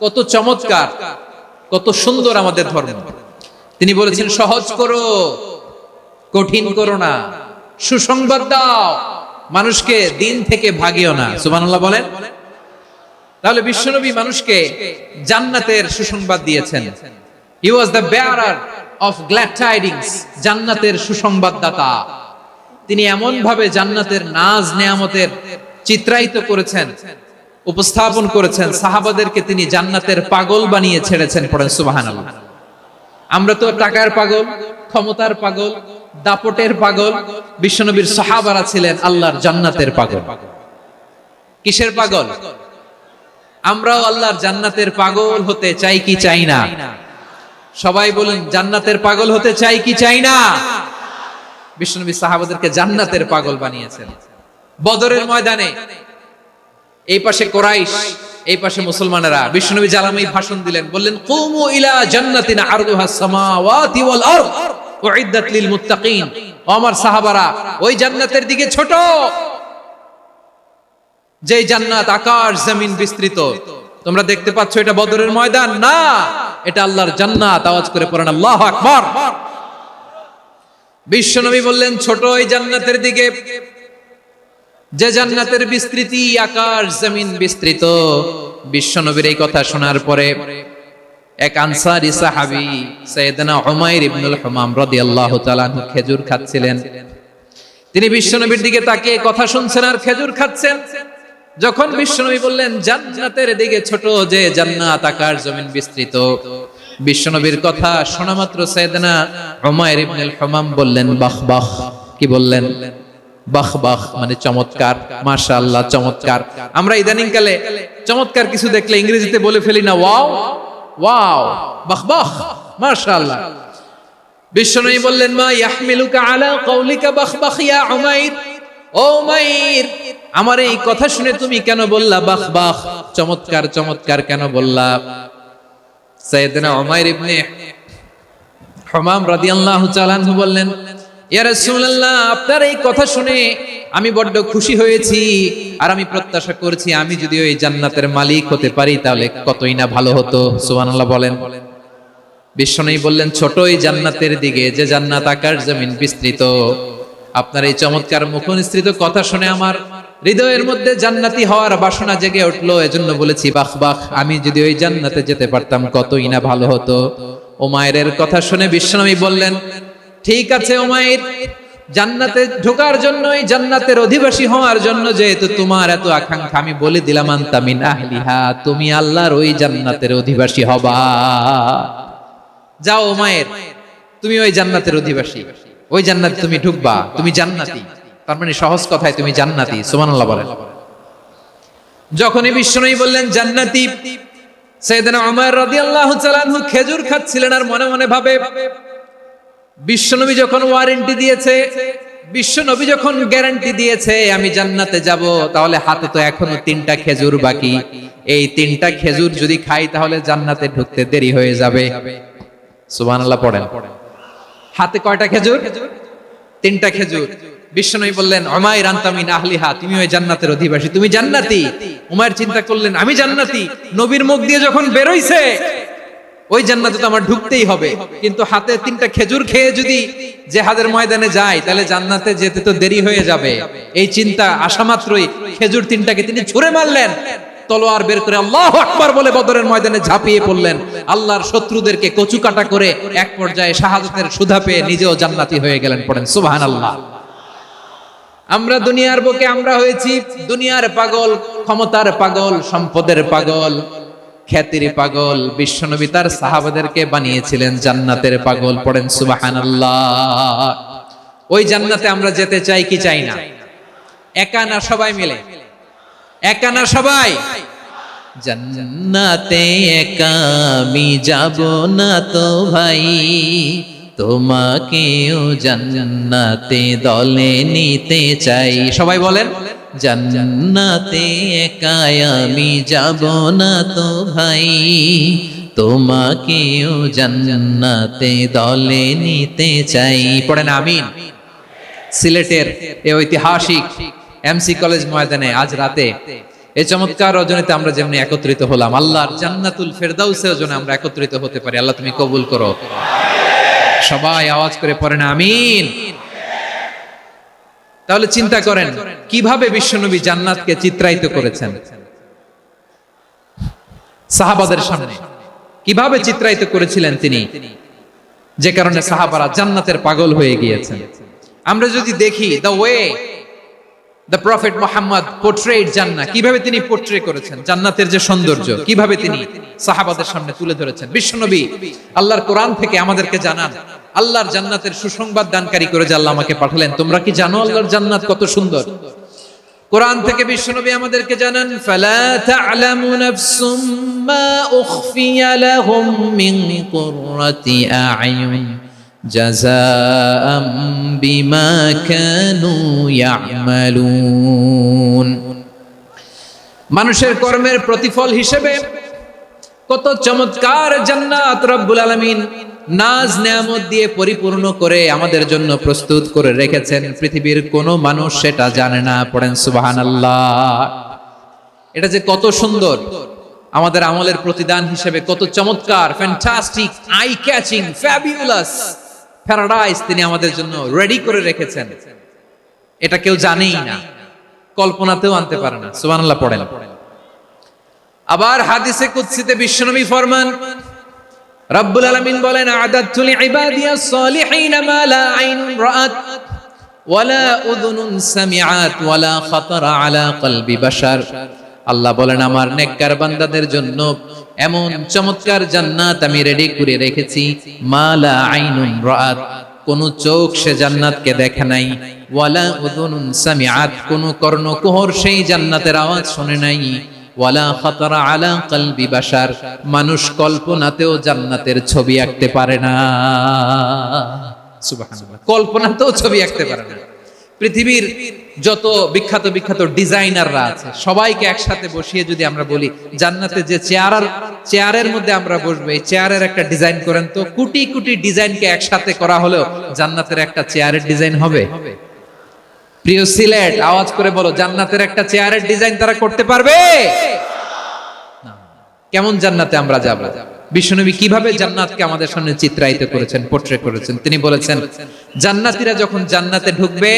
কত চমৎকার, কত সুন্দর আমাদের ধর্ম। তিনি বলেছেন সহজ করো, কঠিন করো না, সুসংবাদ দাও, মানুষকে দিন থেকে ভাগিও না। সুবহানাল্লাহ বলেন। তাহলে বিশ্বনবী মানুষকে জান্নাতের সুসংবাদ দিয়েছেন। He was the bearer of glad tidings, জান্নাতের সুসংবাদদাতা। তিনি এমন ভাবে জান্নাতের নাজ নেয়ামতের চিত্রায়িত করেছেন, উপস্থাপন করেছেন, সাহাবাদেরকে তিনি জান্নাতের পাগল বানিয়ে ছেড়েছেন। পড়েন সুবহানাল্লাহ। আমরা তো টাকার পাগল, ক্ষমতার পাগল, দাপটের পাগল। বিশ্বনবীর সাহাবারা ছিলেন আল্লাহর জান্নাতের পাগল। কিসের পাগল? আমরাও আল্লাহর জান্নাতের পাগল হতে চাই কি চাই না? সবাই বলেন, জান্নাতের পাগল হতে চাই কি চাই না? বিশ্বনবী সাহাবাদেরকে জান্নাতের পাগল বানিয়েছেন। বদরের ময়দানে এই পাশে কোরাইশ, এই পাশে মুসলমানেরা। বিশ্বনবী জালামি ভাষণ দিলেন, বললেন কুমু ইলা জান্নাতিন আরদুহাস সামাওয়াতি ওয়াল আরদ উইদ্দাত লিল মুত্তাকিন। ও আমার সাহাবারা, ওই জান্নাতের দিকে ছোট, যে জান্নাত আকাশ জমিন বিস্তৃত। তোমরা দেখতে পাচ্ছ এটা বদরের ময়দান না, এটা আল্লাহর জান্নাত। আওয়াজ করে পড়েন আল্লাহু আকবার। বিশ্বনবী বললেন ছোট ওই জান্নাতের দিকে, যে জান্নাতের বিস্তৃতি আকাশ জমিন বিস্তৃত। বিশ্বনবীর এই কথা শোনার পরে এক আনসারী সাহাবী সাইয়েদনা উমাইর ইবনুল হুমাম রাদিয়াল্লাহু তাআলা আনহু খেজুর খাচ্ছিলেন। তিনি বিশ্বনবীর দিকে তাকিয়ে কথা শুনছেন আর খেজুর খাচ্ছেন। যখন বিশ্বনবী বললেন জান্নাতের দিকে ছোট, যে জান্নাত আকাশ জমিন বিস্তৃত, বিশ্বনবীর কথা শোনা মাত্র সাইয়েদনা উমাইর ইবনুল হুমাম বললেন বাহ বাহ। কি বললেন? বাহ বাহ মানে চমৎকার, মাশাআল্লাহ চমৎকার। আমরা ইদানিং কালে চমৎকার কিছু দেখলে ইংরেজিতে বলে ফেলি না ওয়াও ওয়াও, বাহ বাহ, মাশাআল্লাহ। বিশ্বনবী বললেন মা ইয়াহমিলুকা আলা কওলিকা বাহ বাহ ইয়া উমাইর। ও উমাইর, আমার এই কথা শুনে তুমি কেন বললা বাহ বাহ, চমৎকার চমৎকার কেন বললা? সাইয়েদনা উমাইর ইবনে হুমাম রাদিয়াল্লাহু তাআলা আনহু বললেন ইয়া রাসূলুল্লাহ, আপনার এই কথা শুনে আমি বড্ড খুশি হয়েছি, আর আমি প্রত্যাশা করছি আমি যদি ওই জান্নাতের মালিক হতে পারি তাহলে কতই না ভালো হতো। সুবহানাল্লাহ বলেন। বিশ্বনবী বললেন, ছোট এই জান্নাতের দিকে, যে জান্নাত আকাশ জমিন বিস্তৃত। আপনার এই চমৎকার মুখনিসৃত কথা শুনে আমার হৃদয়ের মধ্যে জান্নাতি হওয়ার বাসনা জেগে উঠলো। এজন্য বলেছি, বাহ বাহ, আমি যদি ওই জান্নাতে যেতে পারতাম কতই না ভালো হতো। উমাইরের কথা শুনে বিশ্বনবী বললেন, ঠিক আছে উমাইর, জান্নাতে ঢোকার জন্য, এই জান্নাতের অধিবাসী হওয়ার জন্য যেহেতু তোমার এত আকাঙ্ক্ষা, আমি বলে দিলাম, আনতা মিন আহলিহা, তুমি আল্লাহর ওই জান্নাতের অধিবাসী হবা। যাও উমাইর, তুমি ওই জান্নাতের অধিবাসী, ওই জান্নাতে তুমি ঢুকবা, তুমি জান্নাতি। তার মানে সহজ কথায় তুমি জান্নাতি। সুবহানাল্লাহ বলেন। যখনই বিশ্বনবী বললেন জান্নাতি, সাইয়েদনা উমর রাদিয়াল্লাহু তাআলা আনহু খেজুর খাচ্ছিলেন আর মনে মনে ভাবে, বিশ্বনবী যখন ওয়ারেন্টি দিয়েছে, বিশ্বনবী যখন গ্যারান্টি দিয়েছে আমি জান্নাতে যাব, তাহলে হাতে তো এখনো 3টা খেজুর বাকি। এই 3টা খেজুর যদি খাই তাহলে জান্নাতে ঢুকতে দেরি হয়ে যাবে। সুবহানাল্লাহ পড়েন। হাতে কয়টা খেজুর? 3টা খেজুর। বিশ্বনবী বললেন, উমাইর আনতা মিন আহলিহা, তুমি ওই জান্নাতের অধিবাসী, তুমি জান্নাতি। উমাইর চিন্তা করলেন, আমি জান্নাতি, নবীর মুখ দিয়ে যখন বের হইছে ওই জান্নাতে তো আমার ঢুকতেই হবে, কিন্তু হাতে 3টা খেজুর খেয়ে যদি জিহাদের ময়দানে যাই তাহলে জান্নাতে যেতে তো দেরি হয়ে যাবে। এই চিন্তা আসা মাত্রই খেজুর 3টাকে তিনি ছুঁড়ে মারলেন, তলোয়ার বের করে আল্লাহু আকবার বলে বদরের ময়দানে ঝাঁপিয়ে পড়লেন। আল্লাহর শত্রুদেরকে কচুকাটা করে এক পর্যায়ে শাহাদাতের সুধা পেয়ে নিজেও জান্নাতি হয়ে গেলেন। পড়েন সুবহানাল্লাহ। আমরা দুনিয়ার বুকে আমরা হয়েছি দুনিয়ার পাগল, ক্ষমতার পাগল, সম্পদের পাগল, খ্যাতির পাগল। বিশ্বনবী তার সাহাবাদেরকে বানিয়েছিলেন জান্নাতের পাগল। পড়েন সুবহানাল্লাহ। ওই জান্নাতে আমরা যেতে চাই কি চাই না? একা না সবাই মিলে? একা না সবাই? জান্নাতে একা আমি যাব না তো ভাই, তোমাকেও জান্নাতে দলে নিতে চাই। সবাই বলেন, জান্নাতে একা আমি যাব না তো ভাই, তোমাকেও জান্নাতে দলে নিতে চাই। পড়েন আমিন। সিলেটের এই ঐতিহাসিক এমসি কলেজ ময়দানে আজ রাতে এই চমৎকার রজনীতে আমরা যেমনি একত্রিত হলাম, আল্লাহর জান্নাতুল ফেরদাউসের জন্য আমরা একত্রিত হতে পারি। আল্লাহ তুমি কবুল করো। সবাই আওয়াজ করে পড়েন আমিন। তাহলে চিন্তা করেন কিভাবে বিশ্বনবী জান্নাতকে চিত্রায়িত করেছেন সাহাবাদের সামনে, কিভাবে চিত্রায়িত করেছিলেন তিনি, যে কারণে সাহাবারা জান্নাতের পাগল হয়ে গিয়েছেন। আমরা যদি দেখি the way the prophet Muhammad portrait জান্নাত, কিভাবে তিনি পোর্ট্রে করেছেন জান্নাতের যে সৌন্দর্য, কিভাবে তিনি সাহাবাদের সামনে তুলে ধরেছেন। বিশ্বনবী আল্লাহর কোরআন থেকে আমাদেরকে জানান, আল্লাহর জান্নাতের সুসংবাদ দানকারী করে যে আল্লাহ আমাকে পাঠালেন। তোমরা কি জানো আল্লাহর জান্নাত কত সুন্দর? কোরআন থেকে বিশ্বনবী আমাদেরকে জানান, ফালা তা'লামু নাফসুম মা উখফিয়া লাহুম মিন কুররাতি আ'য়ুন জাযাআম বিমা কানু ইয়া'মালুন। মানুষের কর্মের প্রতিফল হিসেবে কত চমৎকার জান্নাত রব্বুল আলামিন নাজ নেয়ামত দিয়ে পরিপূর্ণ করে আমাদের জন্য প্রস্তুত করে রেখেছেন। পৃথিবীর কোনো মানুষ সেটা জানে না। পড়েন সুবহানাল্লাহ। এটা যে কত সুন্দর, আমাদের আমলের প্রতিদান হিসেবে কত চমৎকার, fantastic, eye catching, fabulous paradise তিনি আমাদের জন্য রেডি করে রেখেছেন। এটা কেউ জানেই না, কল্পনাতেও আনতে পারে না। সুবহানাল্লাহ পড়েন। আবার হাদিসে কুদসিতে বিশ্বনবী ফরমান, রব্বুল আলামিন বলেন, আ'দাতু লিইবাদিয়াস সালিহিনা মা লা আইনুন রাআত ওয়ালা উযুনুন সামিআত ওয়ালা খাতারা আলা কলবি বাশার। আল্লাহ বলেন, আমার নেককার বান্দাদের জন্য এমন চমৎকার জান্নাত আমি রেডি করে রেখেছি, মা লা আইনুন রাআত, কোন চোখ সে জান্নাতকে দেখে নাই, ওয়ালা উযুনুন সামিআত, কোন কর্ণকুহর সেই জান্নাতের আওয়াজ শুনে নাই, ওয়ালা খাতারা আলা কলবি বাশার, মানুষ কল্পনাতেও জান্নাতের ছবি আঁকতে পারে না। সুবহানাল্লাহ, কল্পনাতেও ছবি আঁকতে পারে না। পৃথিবীর যত বিখ্যাত বিখ্যাত ডিজাইনাররা আছে সবাইকে একসাথে বসিয়ে যদি আমরা বলি জান্নাতে যে চেয়ারের মধ্যে আমরা বসবো, এই চেয়ারের একটা ডিজাইন করেন তো, কোটি কোটি ডিজাইনকে একসাথে করা হলেও জান্নাতের একটা চেয়ারের ডিজাইন হবে? প্রিয় সিলেট, আওয়াজ করে বলো, জান্নাতের একটা চেয়ারের ডিজাইন তারা করতে পারবে? কেমন জান্নাতে আমরা যাব? বিশ্বনবী কিভাবে জান্নাতকে আমাদের সামনে চিত্রায়িত করেছেন, পোর্ট্রে করেছেন? তিনি বলেছেন, জান্নাতীরা যখন জান্নাতে ঢুকবে,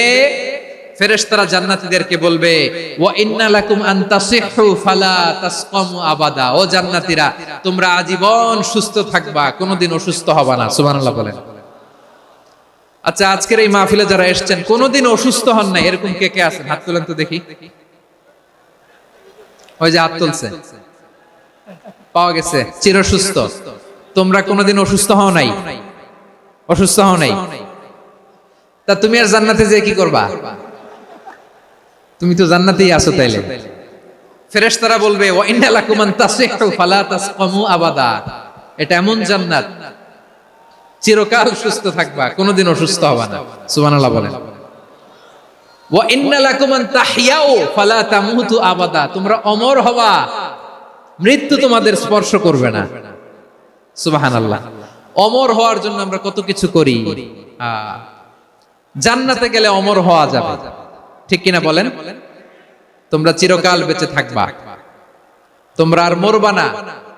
ফেরেশতারা জান্নাতীদেরকে বলবে, ওয়া ইন্না লাকুম আন তাসিহু ফালা তাসকামু আবাদা। ও জান্নাতীরা, তোমরা আজীবন সুস্থ থাকবা, কোনোদিন অসুস্থ হবা না। সুবহানাল্লাহ বলেন। আচ্ছা, আজকের এই মাহফিলে যারা এসেছেন কোনোদিন অসুস্থ হন না, এরকম কে কে আছেন? হাত তুলেন তো দেখি। ওই যে হাত তুলছে, পাওয়া গেছে, চিরসুস্থ। তোমরা কোনোদিন অসুস্থ হও নাই? অসুস্থ হও নাই? তা তুমি আর জান্নাতে যে কি করবা? তুমি তো জান্নাতেই আছো তাইলে। ফেরেশতারা বলবে, ওয়া ইন্না লাকুম আন তাসিহু ফালা তাসকামু আবাদা। এটা এমন জান্নাত, চিরকাল সুস্থ থাকবা, কোনোদিন অসুস্থ হবা না। সুবহানাল্লাহ বলেন। ওয়া ইন্না লাকুম আন তাহইয়াউ ফালা তামুতু আবাদা। তোমরা অমর হবা, মৃত্যু তোমাদের স্পর্শ করবে না। সুবহানাল্লাহ। অমর হওয়ার জন্য আমরা কত কিছু করি। জান্নাতে গেলে অমর হওয়া যাবে, ঠিক কিনা বলেন? তোমরা চিরকাল বেঁচে থাকবা, তোমরা আর মরবা না।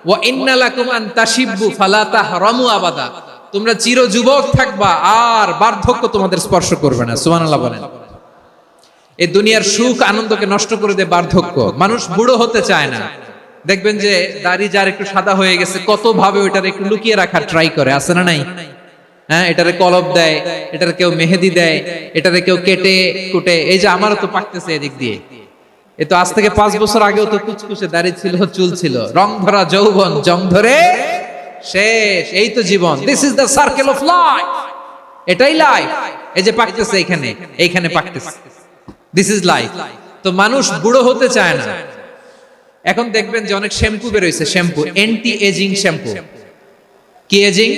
ওয়া ইন্না লাকুম আন তাশিব্বু ফালা তাহরামু আবাদা। তোমরা চির যুবক থাকবা, আর বার্ধক্য তোমাদের স্পর্শ করবে না। সুবহানাল্লাহ বলেন। এই দুনিয়ার সুখ আনন্দকে নষ্ট করে দেয় বার্ধক্য। মানুষ বুড়ো হতে চায় না। দেখবেন যে দাড়ি যার একটু সাদা হয়ে গেছে, কত ভাবে ওটার একটু লুকিয়ে রাখার ট্রাই করে, আছে না নাই? হ্যাঁ, এটারে কলব দেয়, এটারে কেউ মেহেদি দেয়, এটারে কেউ কেটে কুটে। এই যে আমারও তো পাকতেছে এদিক দিয়ে। এ তো আজ থেকে 5 বছর আগেও তো কুচকুচে দাড়ি ছিল, চুল ছিল, রং ধরা যৌবন, জং ধরে শেষ। এই তো জীবন। This is the circle of life. এটাই লাইফ। এই যে পাকতেছে এইখানে, এইখানে পাকতেছে। This is life. তো মানুষ বুড়ো হতে চায় না। এখন দেখবেন যে অনেক শ্যাম্পু বের হইছে, শ্যাম্পু, অ্যান্টি এজিং শ্যাম্পু। কি এজিং?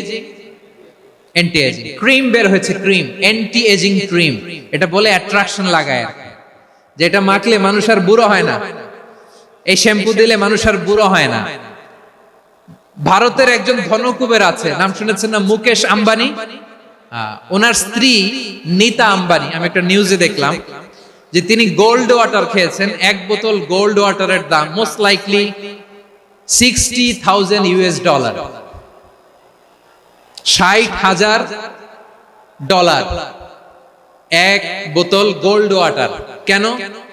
Anti aging. ক্রিম বের হয়েছে, ক্রিম, অ্যান্টি এজিং ক্রিম। এটা বলে অ্যাট্রাকশন লাগায়, যেটা মাখলে মানুষ আর বুড়ো হয় না। এই শ্যাম্পু দিলে মানুষ আর বুড়ো হয় না। ভারতের একজন ধনকুবের আছে, নাম শুনেছেন না? মুকেশ আম্বানি। ওনার স্ত্রী নীতা আম্বানি, আমি একটা নিউজে দেখলাম যে তিনি গোল্ড ওয়াটার খেয়েছেন। এক বোতল গোল্ড ওয়াটারের দাম মোস্ট লাইকলি $60,000 $60,000 এক বোতল গোল্ড ওয়াটার। কেন?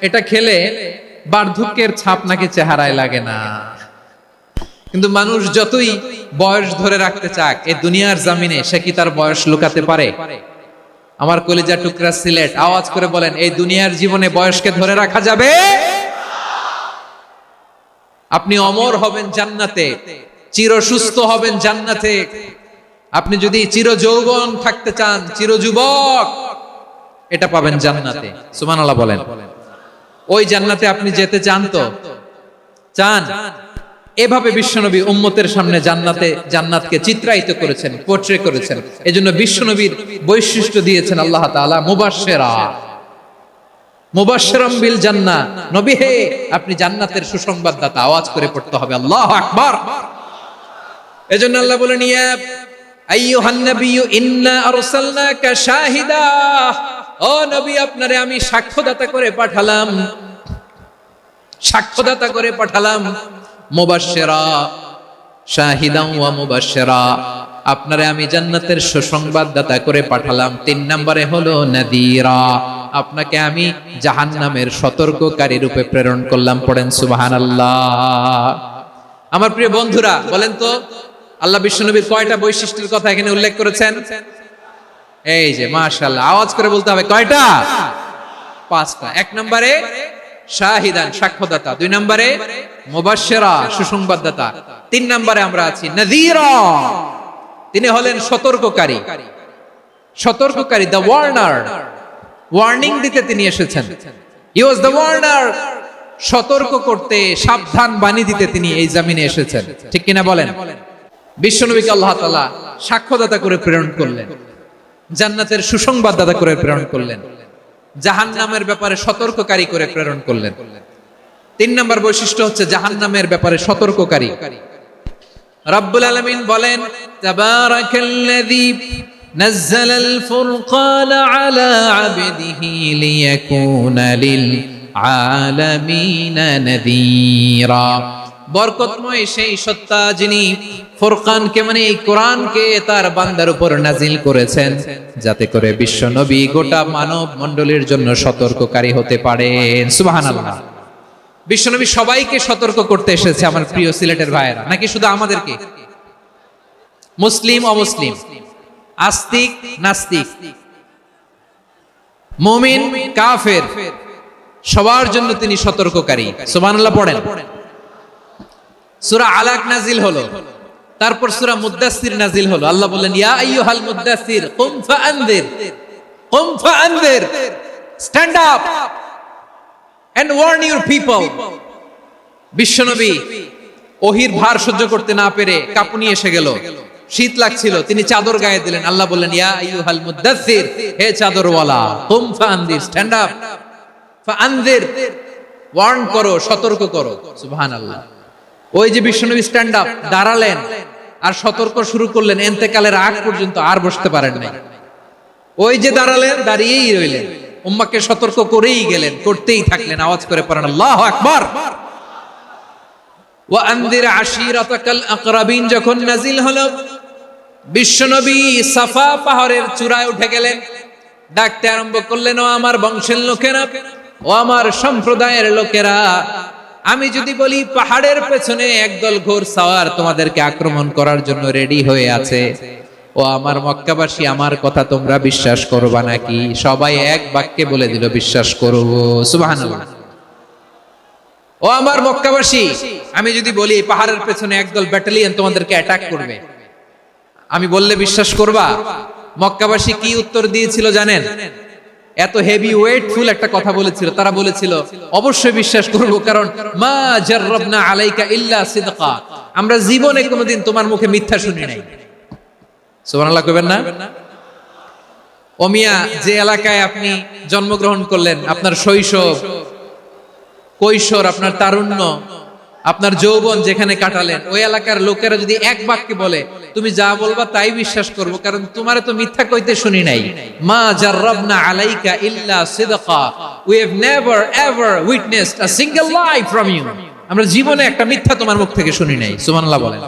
এটা খেলে বার্ধক্যের ছাপ নাকি চেহারায় লাগে না। কিন্তু মানুষ যতই বয়স ধরে রাখতে চাক, এই দুনিয়ার জামিনে সে কি তার বয়স লুকাতে পারে? আমার কলিজা টুকরা সিলেট, আওয়াজ করে বলেন, এই দুনিয়ার জীবনে বয়সকে ধরে রাখা যাবে? আপনি অমর হবেন জান্নাতে, চির সুস্থ হবেন জান্নাতে। আপনি যদি চির যৌবন থাকতে চান, চির যুবক, এটা পাবেন জান্নাতে। সুবহানাল্লাহ বলেন। ওই জান্নাতে আপনি যেতে চান তো? চান? এভাবে বিশ্বনবী উম্মতের সামনে জান্নাতকে চিত্রায়িত করেছেন, পোর্ট্রে করেছেন। এজন্য বিশ্বনবীর বৈশিষ্ট্য দিয়েছেন আল্লাহ তাআলা মুবাশশিরা, মুবাশশিরাম বিল জান্নাহ। নবী হে, আপনি জান্নাতের সুসংবাদদাতা। আওয়াজ করে পড়তে হবে আল্লাহু আকবার। এজন্য আল্লাহ বলেন, ইয়া আইয়ুহান নাবিয়্যু ইন্না আরসালনাকা শাহিদা। ও নবী, আপনারে আমি সাক্ষ্যদাতা করে পাঠালাম, সাক্ষ্যদাতা করে পাঠালাম। মুবাশশিরা, শাহিদান ওয়া মুবাশশিরা, আপনারে আমি জান্নাতের সুসংবাদদাতা করে পাঠালাম। 3 নম্বরে হলো নাযীরা, আপনাকে আমি জাহান্নামের সতর্ককারী রূপে প্রেরণ করলাম। পড়েন সুবহানাল্লাহ। আমার প্রিয় বন্ধুরা, বলেন তো আল্লাহ বিশ্বনবীর কয়টা বৈশিষ্ট্যের কথা এখানে উল্লেখ করেছেন? এই যে মাশাআল্লাহ, আওয়াজ করে বলতে হবে, কয়টা? 5টা। 1 নম্বরে শাহিদান, সাক্ষ্যদাতা। 2 নম্বরে মুবাশশিরা, সুসংবাদদাতা। 3 নম্বরে আমরা আছি নাযীরা, তিনি হলেন সতর্ককারী। সতর্ককারী, দ্য ওয়ার্নার, ওয়ার্নিং দিতে তিনি এসেছেন। হি ওয়াজ দ্য ওয়ার্নার, সতর্ক করতে, সাবধান বাণী দিতে তিনি এই জমিনে এসেছেন। ঠিক কিনা বলেন? বিশ্বনবীকে আল্লাহ তাআলা সাক্ষ্যদাতা করে প্রেরণ করলেন, জান্নাতের সুসংবাদদাতা করে প্রেরণ করলেন। জাহান্নামের ব্যাপারে সতর্ককারী করে প্রেরণ করলেন। 3 নম্বর বৈশিষ্ট্য হচ্ছে জাহান্নামের ব্যাপারে সতর্ককারী। রব্বুল আলামিন বলেন, তাবারাকাল্লাযী নাযালাল ফুরকানা আলা আবদিহি লিয়াকুনা লিল আলামিনা নাযীরা। বরকতময় সেই সত্তা যিনি ফুরকানকে মানে এই কোরআনকে তার বান্দার উপর নাজিল করেছেন, যাতে করে বিশ্ব নবী গোটা মানব মণ্ডলীর জন্য সতর্ককারী হতে পারেন। সুবহানাল্লাহ। বিশ্বনবী সবাইকে সতর্ক করতে এসেছে, আমার প্রিয় সিলেটের ভাইয়েরা, নাকি শুধু আমাদেরকে? মুসলিম অমুসলিম, আস্তিক নাস্তিক, মুমিন কাফের, সবার জন্য তিনি সতর্ককারী। সুবহানাল্লাহ পড়েন। সূরা আলাক নাজিল হলো, তারপর সূরা মুদ্দাসসির নাজিল হলো। আল্লাহ বললেন, ইয়া আইয়ুহাল মুদ্দাসসির কুম ফাআনযির, কুম ফাআনযির, stand up and warn your people. বিশ্বনবী ওহির ভার সহ্য করতে না পেরে কাঁপুনি এসে গেল, শীত লাগছিল, তিনি চাদর গায়ে দিলেন। আল্লাহ বললেন, ইয়া আইয়ুহাল মুদ্দাসসির, হে চাদরওয়ালা, কুম ফাআনযির, স্ট্যান্ড আপ, ফাআনযির, ওয়ার্ন করো, সতর্ক করো। সুবহানাল্লাহ। ওই যে বিশ্বনবী স্ট্যান্ড আপ, দাঁড়ালেন আর সতর্ক শুরু করলেন, ইন্তেকালের আগ পর্যন্ত আর বসতে পারেন নাই। ওই যে দাঁড়ালেন, দাঁড়িয়েই রইলেন, উম্মাহকে সতর্ক করেই গেলেন, করতেই থাকলেন। আওয়াজ করে পড়েন আল্লাহু আকবার। ওয়া আনদির আশিরাতাকাল আকরাবিন যখন নাজিল হলো, বিশ্বনবী সাফা পাহাড়ের চূড়ায় উঠে গেলেন, ডাকতে আরম্ভ করলেন, ও আমার বংশের লোকেরা, ও আমার সম্প্রদায়ের লোকেরা, আমি যদি বলি পাহাড়ের পেছনে একদল ঘোড়সাওয়ার তোমাদেরকে আক্রমণ করার জন্য রেডি হয়ে আছে, ও আমার মক্কাবাসী, আমার কথা তোমরা বিশ্বাস করবা নাকি? সবাই এক বাক্যে বলে দিল, বিশ্বাস করব। সুবহানাল্লাহ। ও আমার মক্কাবাসী, আমি যদি বলি পাহাড়ের পেছনে একদল ব্যাটালিয়ন তোমাদেরকে অ্যাটাক করবে, আমি বললে বিশ্বাস করবা? মক্কাবাসী কি উত্তর দিয়েছিল জানেন? এত হেভি ওয়েটফুল একটা কথা বলেছিল। তারা বলেছিল, অবশ্যই বিশ্বাস করব, কারণ মা জাররাবনা আলাইকা ইল্লা সিদকা, আমরা জীবনে কোনোদিন তোমার মুখে মিথ্যা শুনি নাই। সুবহানাল্লাহ কইবেন না? ও মিয়া, যে এলাকায় আপনি জন্মগ্রহণ করলেন, আপনার শৈশব, কৈশোর, আপনার তারুণ্য, আপনার যৌবন যেখানে কাটালেন, ওই এলাকার লোকেরা যদি এক বাক্যে বলে তুমি যা বলবা তাই বিশ্বাস করব, কারণ তোমারে তো মিথ্যা কইতে শুনি নাই। মা জাররাবনা আলাইকা ইল্লা সিদকা, we have never ever witnessed a single lie from you, আমরা জীবনে একটা মিথ্যা তোমার মুখ থেকে শুনি নাই। সুবহানাল্লাহ বলেন।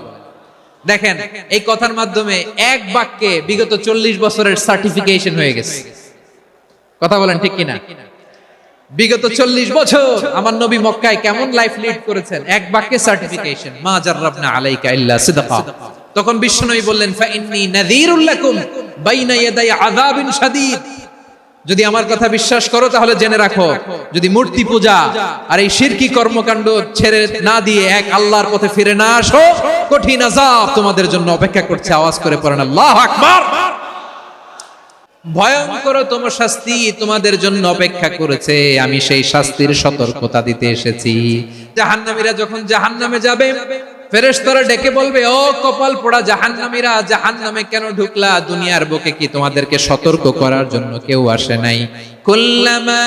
দেখেন, এই কথার মাধ্যমে এক বাক্যে বিগত 40 বছরের সার্টিফিকেশন হয়ে গেছে। কথা বলেন ঠিক কিনা? বিগত 40 বছর আমার নবী মক্কায় কেমন লাইফ লিড করেছেন, এক বাক্যে সার্টিফিকেশন, মা জাররাবনা আলাইকা ইল্লা সিদকা। তখন বিশ্বনবী বললেন, ফা ইন্নী নাযীরুল লাকুম বাইনা ইয়াদাই আযাবিন শাদীদ, যদি আমার কথা বিশ্বাস করো তাহলে জেনে রাখো, যদি মূর্তি পূজা আর এই শিরকি কর্মকাণ্ড ছেড়ে না দিয়ে এক আল্লাহর পথে ফিরে না আসো, কঠিন আযাব তোমাদের জন্য অপেক্ষা করছে। আওয়াজ করে পড়েন আল্লাহু আকবার। ভয়ঙ্কর তোমার শাস্তি তোমাদের জন্য অপেক্ষা করেছে, আমি সেই শাস্তির সতর্কতা দিতে এসেছি। জাহান্নামীরা যখন জাহান্নামে যাবে, ফেরেশতারা ডেকে বলবে, ও কপাল পোড়া জাহান্নামীরা, জাহান্নামে কেন ঢুকলা? দুনিয়ার বুকে কি তোমাদেরকে সতর্ক করার জন্য কেউ আসে নাই? কুল্লামা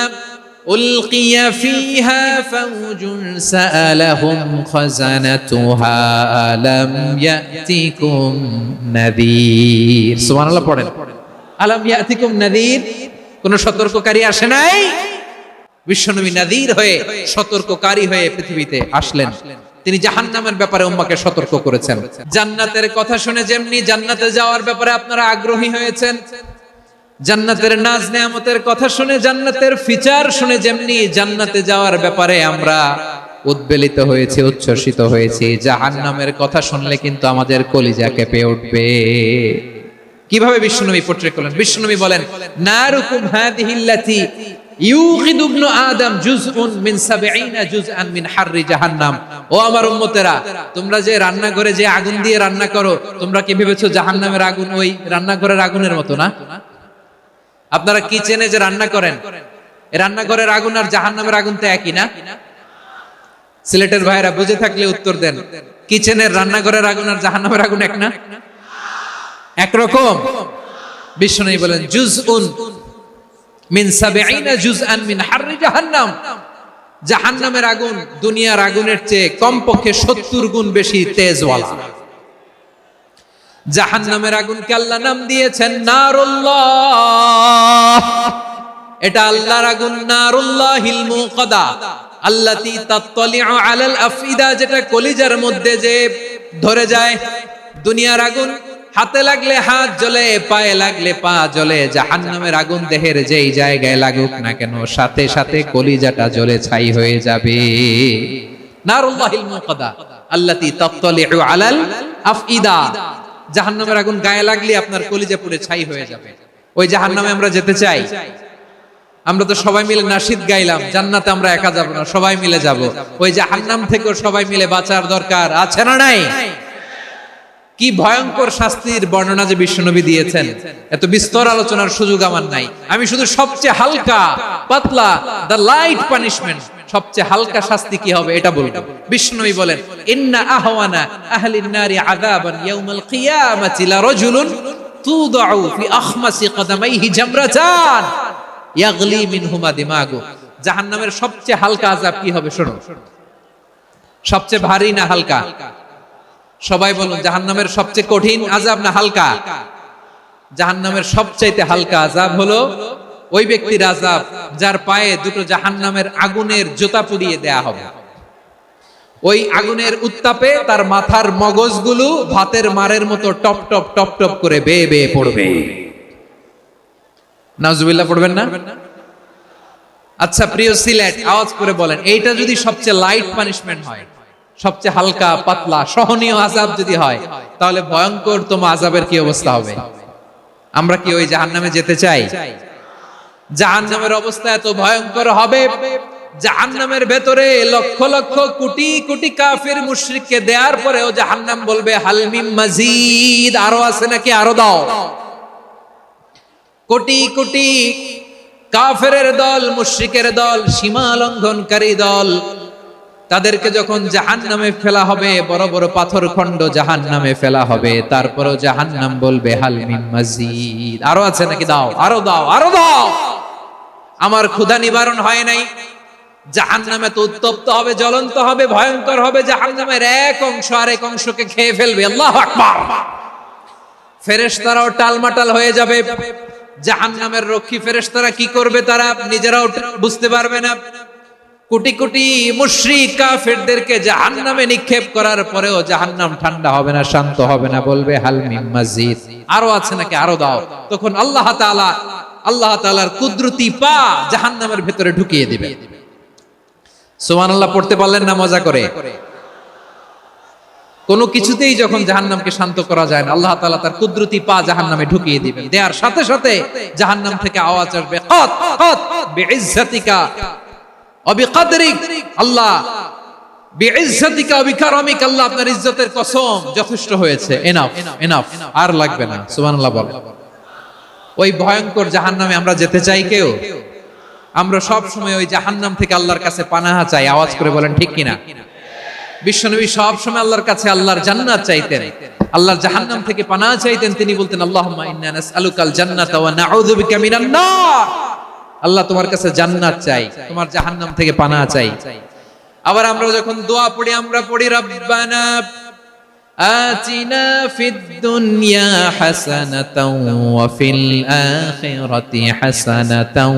উলকিয়া ফিহা ফাওজুন সাআলাহুম খাযানাতুহা আলাম ইয়াতিকুম নাযীর। সুবহানাল্লাহ পড়েন। আলাম ইয়াতিকুম নাযীর, কোন সতর্ককারী আসে নাই? বিশ্বনবী নাযীর হয়ে, সতর্ককারী হয়ে পৃথিবীতে আসলেন। তিনি জাহান্নামের ব্যাপারে উম্মাহকে সতর্ক করেছেন। জান্নাতের কথা শুনে যেমনি জান্নাতে যাওয়ার ব্যাপারে আপনারা আগ্রহী হয়েছেন, জান্নাতের নাজ নেয়ামতের কথা শুনে, জান্নাতের ফিচার শুনে যেমনি জান্নাতে যাওয়ার ব্যাপারে আমরা উদ্বেলিত হয়েছি, উচ্ছ্বসিত হয়েছি, জাহান্নামের কথা শুনলে কিন্তু আমাদের কলিজা কেঁপে উঠবে। কিভাবে বিশ্বনবী পোট্রে করলেন? বিশ্বনবী বলেন, নারুকুম হাদিহিল্লাতি ইউকিদু ইবনু আদম জুজউন মিন 70 জুজআন মিন হাররি জাহান্নাম। ও আমার উম্মতেরা, তোমরা যে রান্নাঘরে যে আগুন দিয়ে রান্না করো, তোমরা কি ভেবেছো জাহান্নামের আগুন ওই রান্নাঘরের আগুনের মতো না? আপনারা কিচেনে যে রান্না করেন, এই রান্নাঘরের আগুন আর জাহান্নামের আগুন তো একই না? সিলেটের ভাইরা বুঝে থাকলে উত্তর দেন, কিচেনের রান্নাঘরের আগুন আর জাহান্নামের আগুন এক না? একরকম? বিশ্বনবী বলেন, জুজউন মিন 70 জুজআন মিন হাররি জাহান্নাম। জাহান্নামের আগুন দুনিয়ার আগুনের চেয়ে কমপক্ষে 70 গুণ বেশি তেজওয়ালা। জাহান্নামের আগুনকে আল্লাহ নাম দিয়েছেন নারুল্লাহ। এটা আল্লাহর আগুন, নারুল্লাহিল মুকাদা আল্লাতী তাত্তালিউ আলাল আফইদা, যেটা কলিজার মধ্যে যে ধরে যায়। দুনিয়ার আগুন হাতে লাগলে হাত জ্বলে, পায়ে লাগলে পা জ্বলে। জাহান্নামের আগুন দেহের যেই জায়গায় লাগুক না কেন সাথে সাথে কলিজাটা জ্বলে ছাই হয়ে যাবে। নারুল্লাহিল মুকাদা আল্লাতী তাত্তালিউ আলাল আফইদা। জাহান্নামের আগুন গায়ে লাগলে আপনার কলিজা পুড়ে ছাই হয়ে যাবে। ওই জাহান্নামে আমরা যেতে চাই? আমরা তো সবাই মিলে নাশিদ গাইলাম, জান্নাতে আমরা একা যাব না, সবাই মিলে যাব। ওই জাহান্নাম থেকেও সবাই মিলে বাঁচার দরকার আছে না নাই? কি ভয়ঙ্কর শাস্তির বর্ণনা যে বিশ্বনবী দিয়েছেন, এত বিস্তর আলোচনার সুযোগ আমার নাই। আমি শুধু সবচেয়ে হালকা পাতলা, দ্য লাইট পানিশমেন্ট, সবচেয়ে হালকা শাস্তি কি হবে এটা বলবো। বিশ্বনবী বলেন, ইন্না আহওয়ানা আহলিন নারি আযাবান ইয়াউমাল কিয়ামাতি লারাজুলুন তুদাউ ফি আখমাসি কদামাইহি জামরাতান ইয়াগলি মিনহুমা দিমাগু। জাহান্নামের সবচেয়ে হালকা আযাব কি হবে শোনো। সবচেয়ে ভারী না হালকা? সবাই বলুন, জাহান্নামের সবচেয়ে কঠিন আযাব না হালকা? জাহান্নামের সবচাইতে হালকা আযাব হলো ওই ব্যক্তির আযাব যার পায়ে দুটো জাহান্নামের আগুনের জুতা পুড়িয়ে দেয়া হবে। ওই আগুনের উত্তাপে তার মাথার মগজগুলো ভাতের মারের মতো টপ টপ টপ টপ করে বেয়ে বেয়ে পড়বে। নাউজুবিল্লাহ পড়বেন না? আচ্ছা প্রিয় সিলেট, আওয়াজ করে বলেন, এইটা যদি সবচেয়ে লাইট পানিশমেন্ট হয়, সবচেয়ে হালকা পাতলা সহনীয় আযাব যদি হয়, তাহলে ভয়ঙ্করতম আযাবের কি অবস্থা হবে? আমরা কি ওই জাহান্নামে যেতে চাই? জাহান্নামের অবস্থা এত ভয়ঙ্কর হবে, জাহান্নামের ভেতরে লক্ষ লক্ষ কোটি কোটি কাফির মুশরিককে দেওয়ার পরেও জাহান্নাম বলবে হাল মিন মাজিদ, আরো আছে নাকি, আরো দাও। কোটি কোটি কাফেরের দল, মুশরিকের দল, সীমা লঙ্ঘনকারী দল, তাদেরকে যখন জাহান্নামে ফেলা হবে, বড় বড় পাথর খণ্ড জাহান্নামে ফেলা হবে, তারপরও জাহান্নাম বলবে হাল মিন মাজিদ, আরো আছে নাকি, দাও, আরো দাও, আরো দাও। আমার ক্ষুধা নিবারণ হয় নাই। জাহান্নামে তো উত্তপ্ত হবে, জ্বলন্ত হবে, ভয়ঙ্কর হবে। জাহান্নামের এক অংশ আরেক অংশকে খেয়ে ফেলবে। আল্লাহু আকবার। ফেরেশতারাও টালমাটাল হয়ে যাবে। জাহান্নামের রক্ষী ফেরেশতারা কি করবে তারা নিজেরাও বুঝতে পারবে না। কোটি কোটি মুশরিক কাফেরদেরকে জাহান্নামে নিক্ষেপ করার পরেও জাহান্নাম ঠান্ডা হবে না, শান্ত হবে না, বলবে হাল মিন মাজিদ, আরো আছে নাকি, আরো দাও। তখন আল্লাহ তাআলার কুদরতি পা জাহান্নামের ভেতরে ঢুকিয়ে দিবে। সুবহানাল্লাহ পড়তে পারলেন না মজা করে? কোনো কিছুতেই যখন জাহান্নামকে শান্ত করা যায় না, আল্লাহ তাআলা তার কুদরতি পা জাহান্নামে ঢুকিয়ে দিবেন। দেওয়ার সাথে সাথে জাহান্নাম থেকে আওয়াজ আসবে, কাত কাত বিইজ্জাতিকা ওয়া বিকদরিক, আল্লাহ বিইজ্জাতিকা ওয়া বিকারামিক, আল্লাহ আপনার ইজ্জতের কসম, যথেষ্ট হয়েছে, এনাফ এনাফ, আর লাগবে না। সুবহানাল্লাহ বলেন। ওই ভয়ঙ্কর জাহান্নামে আমরা যেতে চাই কেউ? আমরা সব সময় ওই জাহান্নাম থেকে আল্লাহর কাছে পানাহা চাই। আওয়াজ করে বলেন ঠিক কিনা? বিশ্বনবী সব সময় আল্লাহর কাছে আল্লাহর জান্নাত চাইতেন, আল্লাহর জাহান্নাম থেকে পানাহা চাইতেন। তিনি বলতেন, আল্লাহুম্মা ইন্না নাসআলুকাল জান্নাতা ওয়া নাউযু বিকা মিনান নার। আল্লাহ তোমার কাছে জান্নাত চাই, তোমার জাহান্নাম থেকে পানাহা চাই। আবার আমরা যখন দোয়া পড়ি, আমরা পড়ি রব্বানা আতিনা ফিদ দুনিয়া হাসানাতাও ওয়া ফিল আখিরাতি হাসানাতাও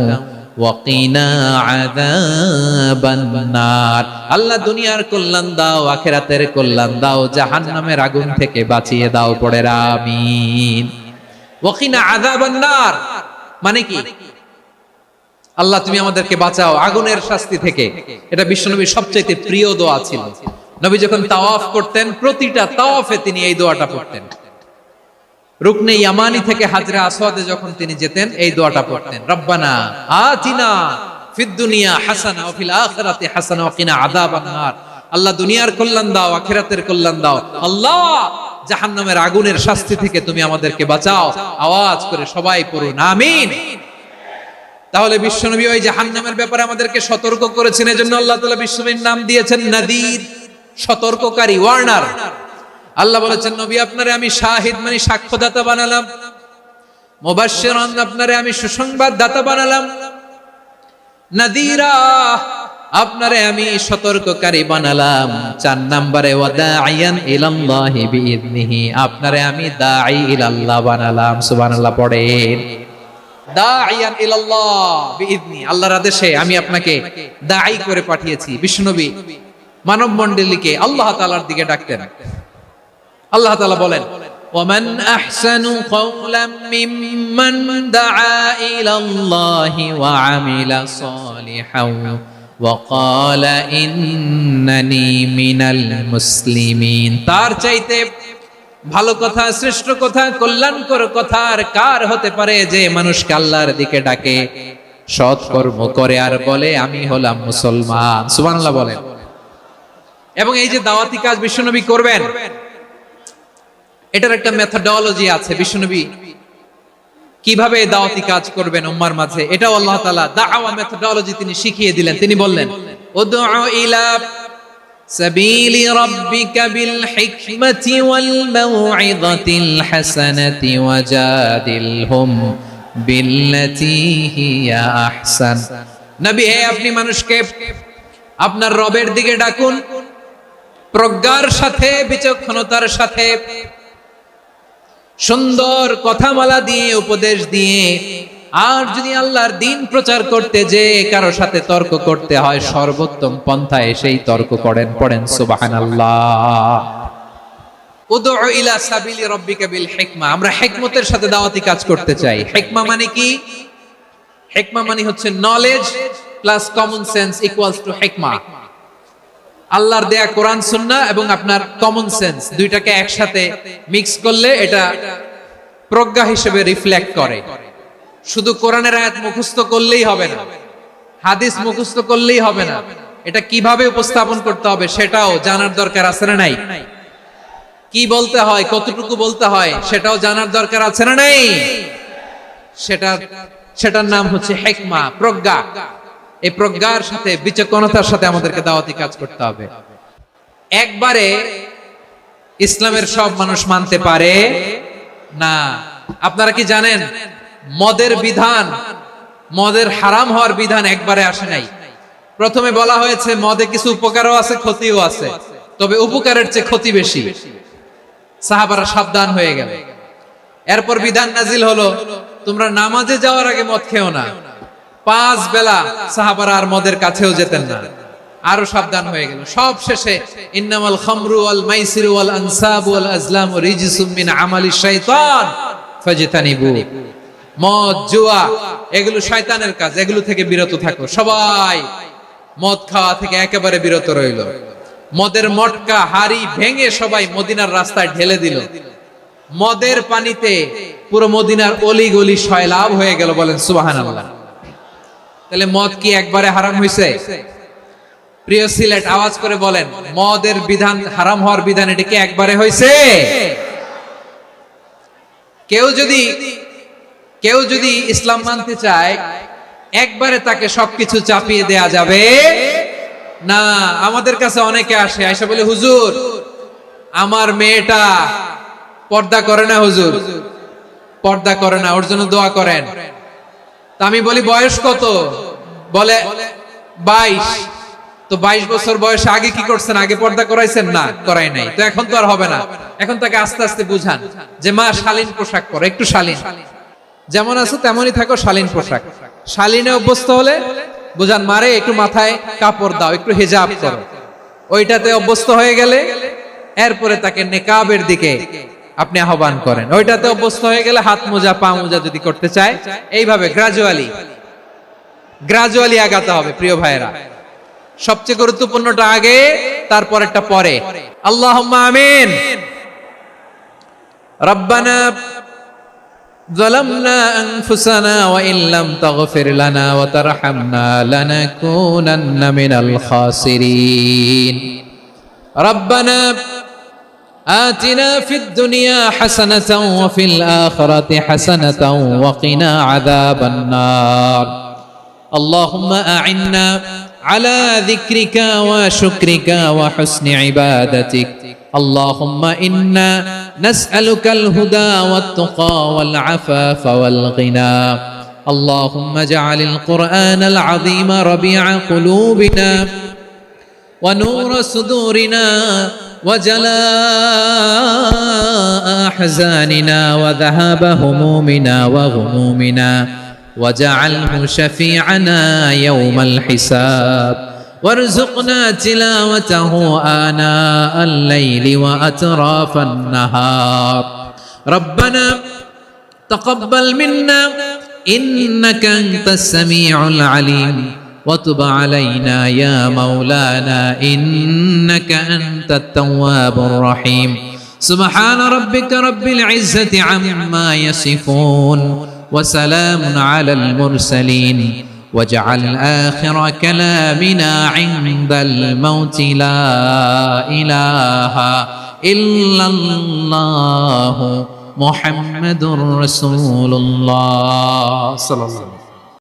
ওয়া কিনা আযাবান নার। আল্লাহ দুনিয়ার কল্যাণ দাও, আখিরাতের কল্যাণ দাও, জাহান্নামের আগুন থেকে বাঁচিয়ে দাও, পড়ে আমিন। ওয়া কিনা আযাবান নার মানে কি? আল্লাহ তুমি আমাদেরকে বাঁচাও আগুনের শাস্তি থেকে। এটা বিশ্বনবীর সবচেয়ে প্রিয় দোয়া ছিল। নবী যখন তাওয়াফ করতেন, প্রতিটা তাওয়াফে তিনি এই দোয়াটা পড়তেন। রুকনে ইয়ামানি থেকে হাজরে আসওয়াদে যখন তিনি যেতেন, এই দোয়াটা পড়তেন, রব্বানা আতিনা ফিদ দুনিয়া হাসানা ওয়া ফিল আখিরাতি হাসানা ওয়া কিনা আযাবান নার। আল্লাহ দুনিয়ার কল্যাণ দাও, আখিরাতের কল্যাণ দাও। আল্লাহ জাহান্নামের আগুনের শাস্তি থেকে তুমি আমাদেরকে বাঁচাও। আওয়াজ করে সবাই পড়ুন আমিন। তাহলে বিশ্বনবী ওই জাহান্নামের ব্যাপারে আমাদেরকে সতর্ক করেছেন। এজন্য আল্লাহ তাআলা বিশ্বনবীর নাম দিয়েছেন নাদির, সতর্ককারী, ওয়ার্নার। আল্লাহ বলেছেন, নবী আপনারে আমি শাহিদ মানে সাক্ষ্যদাতা বানালাম, মুবাশশিরান আপনারে আমি সুসংবাদ দাতা বানালাম, নাদিরা, আপনারে আমি সতর্ককারী বানালাম। 4 নম্বরে ওয়াদাইয়ান ইলাল্লাহি বিইذনিহি, আপনারে আমি দাঈ ইলাল্লাহ বানালাম। সুবহানাল্লাহ পড়েন। দাঈয়ান ইলাল্লাহ বিইذনি, আল্লাহর আদেশে আমি আপনাকে দাঈ করে পাঠিয়েছি। বিশ্বনবী মানব মণ্ডলীকে আল্লাহ তাআলার দিকে ডাকতেন। আল্লাহ তাআলা বলেন, ওয়ামান আহসানু কওলাম মিম্মান দাআ ইলাল্লাহি ওয়া আমিলা সালিহান ওয়া ক্বালা ইন্নানি মিনাল মুসলিমিন। তার চাইতে ভালো কথা, শ্রেষ্ঠ কথা, কল্যাণকর কথা আর কার হতে পারে যে মানুষকে আল্লাহর দিকে ডাকে, সৎ কর্ম করে আর বলে আমি হলাম মুসলমান। সুবহানাল্লাহ বলেন। এবং এই যে দাওয়াতি কাজ বিশ্বনবী করবেন, এটার একটা মেথডোলজি আছে। বিশ্বনবী কিভাবে দাওয়াতি কাজ করবেন উম্মার মাঝে, এটাও আল্লাহ তাআলা দাওয়া মেথডোলজি তিনি শিখিয়ে দিলেন। তিনি বললেন, উদউ ইলা সাবিলি রাব্বিকা বিল হিকমাতি ওয়াল মাউইযাতিল হাসানাতি ওয়াজাদিলহুম বিল্লাতী হিয়া আহসান। নবী, হে আপনি মানুষকে আপনার রবের দিকে ডাকুন প্রজ্ঞার সাথে, বিচক্ষণতার সাথে, সুন্দর কথামালা দিয়ে, উপদেশ দিয়ে। আর যদি আল্লাহর দ্বীন প্রচার করতে যে কারো সাথে তর্ক করতে হয়, সর্বোত্তম পন্থায় সেই তর্ক করেন। পড়েন সুবহানাল্লাহ। উদউ ইলা সাবিলি রাব্বিকা বিল হিকমা, আমরা হিকমতের সাথে দাওয়াতি কাজ করতে চাই। হিকমা মানে কি? হিকমা মানে হচ্ছে knowledge plus common sense equals to হিকমা। আল্লাহর দেয়া কোরআন সুন্নাহ এবং আপনার কমন সেন্স দুইটাকে একসাথে মিক্স করলে এটা প্রজ্ঞা হিসেবে রিফ্লেক্ট করে। শুধু কোরআনের আয়াত মুখস্থ করলেই হবে না, হাদিস মুখস্থ করলেই হবে না, এটা কিভাবে উপস্থাপন করতে হবে সেটাও জানার দরকার আছে না নাই? কি বলতে হয়, কতটুকু বলতে হয় সেটাও জানার দরকার আছে না নাই? সেটার নাম হচ্ছে হিকমা, প্রজ্ঞা। এই প্রজ্ঞার সাথে, বিচক্ষণতার সাথে আমাদেরকে দাওয়াতি কাজ করতে হবে। একবারে ইসলামের সব মানুষ মানতে পারে না। আপনারা কি জানেন মদের বিধান, মদের হারাম হওয়ার বিধান একবারে আসে নাই। প্রথমে বলা হয়েছে মদে কিছু উপকারও আছে, ক্ষতিও আছে, তবে উপকারের চেয়ে ক্ষতি বেশি। সাহাবারা সাবধান হয়ে গেল। এরপর বিধান নাজিল হলো, তোমরা নামাজে যাওয়ার আগে মদ খেও না। 5 বেলা সাহাবারা আর মদের কাছেও যেতেন না, আরো সাবধান হয়ে গেল। সব শেষে ইন্নামাল খামরু ওয়াল মাইসিরু ওয়াল আনসাবু ওয়াল আজলামু রিজসুম মিন আমালিশ শাইতান ফাজতানিবু। মদ, জুয়া এগুলো শয়তানের কাজ, এগুলো থেকে বিরত থাকো। সবাই মদ খাওয়া থেকে একেবারে বিরত রইল। মদের মটকা, হাড়ি ভেঙে সবাই মদিনার রাস্তায় ঢেলে দিল। মদের পানিতে পুরো মদিনার অলি গলি সয়লাভ হয়ে গেল। বলেন সুবহানাল্লাহ। তাহলে মদ কি একবারে হারাম হয়েছে? প্রিয় সিলেট, আওয়াজ করে বলেন, মদের বিধান, হারাম হওয়ার বিধান এটা কি একবারে হয়েছে? কেউ যদি ইসলাম মানতে চায়, একবারে তাকে সবকিছু চাপিয়ে দেয়া যাবে না। আমাদের কাছে অনেকে আসে, আয়সা বলে, হুজুর আমার মেয়েটা পর্দা করে না, হুজুর পর্দা করে না, ওর জন্য দোয়া করেন। তা আমি বলি বয়স কত? বলে 22। তো 22 বছর বয়সে আগে কি করছেন? আগে পর্দা করাইছেন? না, করাই নাই। তো এখন তো আর হবে না। এখন তাকে আস্তে আস্তে বুঝান যে মা শালীন পোশাক পরো, একটু শালীন, যেমন আছো তেমনই থাকো, শালীন পোশাক। শালীনে অভ্যস্ত হলে বুঝান, মারে একটু মাথায় কাপড় দাও, একটু হিজাব করো। ওইটাতে অভ্যস্ত হয়ে গেলে এরপরে তাকে নেকাবের দিকে আপনি আহ্বান করেন। ওইটাতে অভ্যস্ত হয়ে গেলে হাত মোজা, পা মোজা যদি করতে চায়, এইভাবে গ্রাজুয়ালি আগাতে হবে। প্রিয় ভাইয়েরা, সবচেয়ে গুরুত্বপূর্ণটা আগে, তারপরেরটা পরে। আল্লাহুম্মা আমিন। রব্বানা যালামনা আনফুসানা ওয়া ইন লাম তাগফির লানা ওয়া তারহামনা লানাকুনান্না মিনাল খাসিরিন। রব্বানা آتنا في الدنيا حسنة وفي الآخرة حسنة وقنا عذاب النار. اللهم أعنا على ذكرك وشكرك وحسن عبادتك. اللهم إنا نسألك الهدى والتقى والعفاف والغنى. اللهم اجعل القرآن العظيم ربيع قلوبنا ونور صدورنا وجلاء أحزاننا وذهاب همومنا وغمومنا واجعله شفيعنا يوم الحساب وارزقنا تلاوته آناء الليل وأطراف النهار ربنا تقبل منا إنك أنت السميع العليم وتب علينا يا مولانا إنك أنت التواب الرحيم سبحان ربك رب العزة عما يصفون وسلام على المرسلين واجعل آخر كلامنا عند الموت لا إله إلا الله محمد رسول الله صلى الله عليه وسلم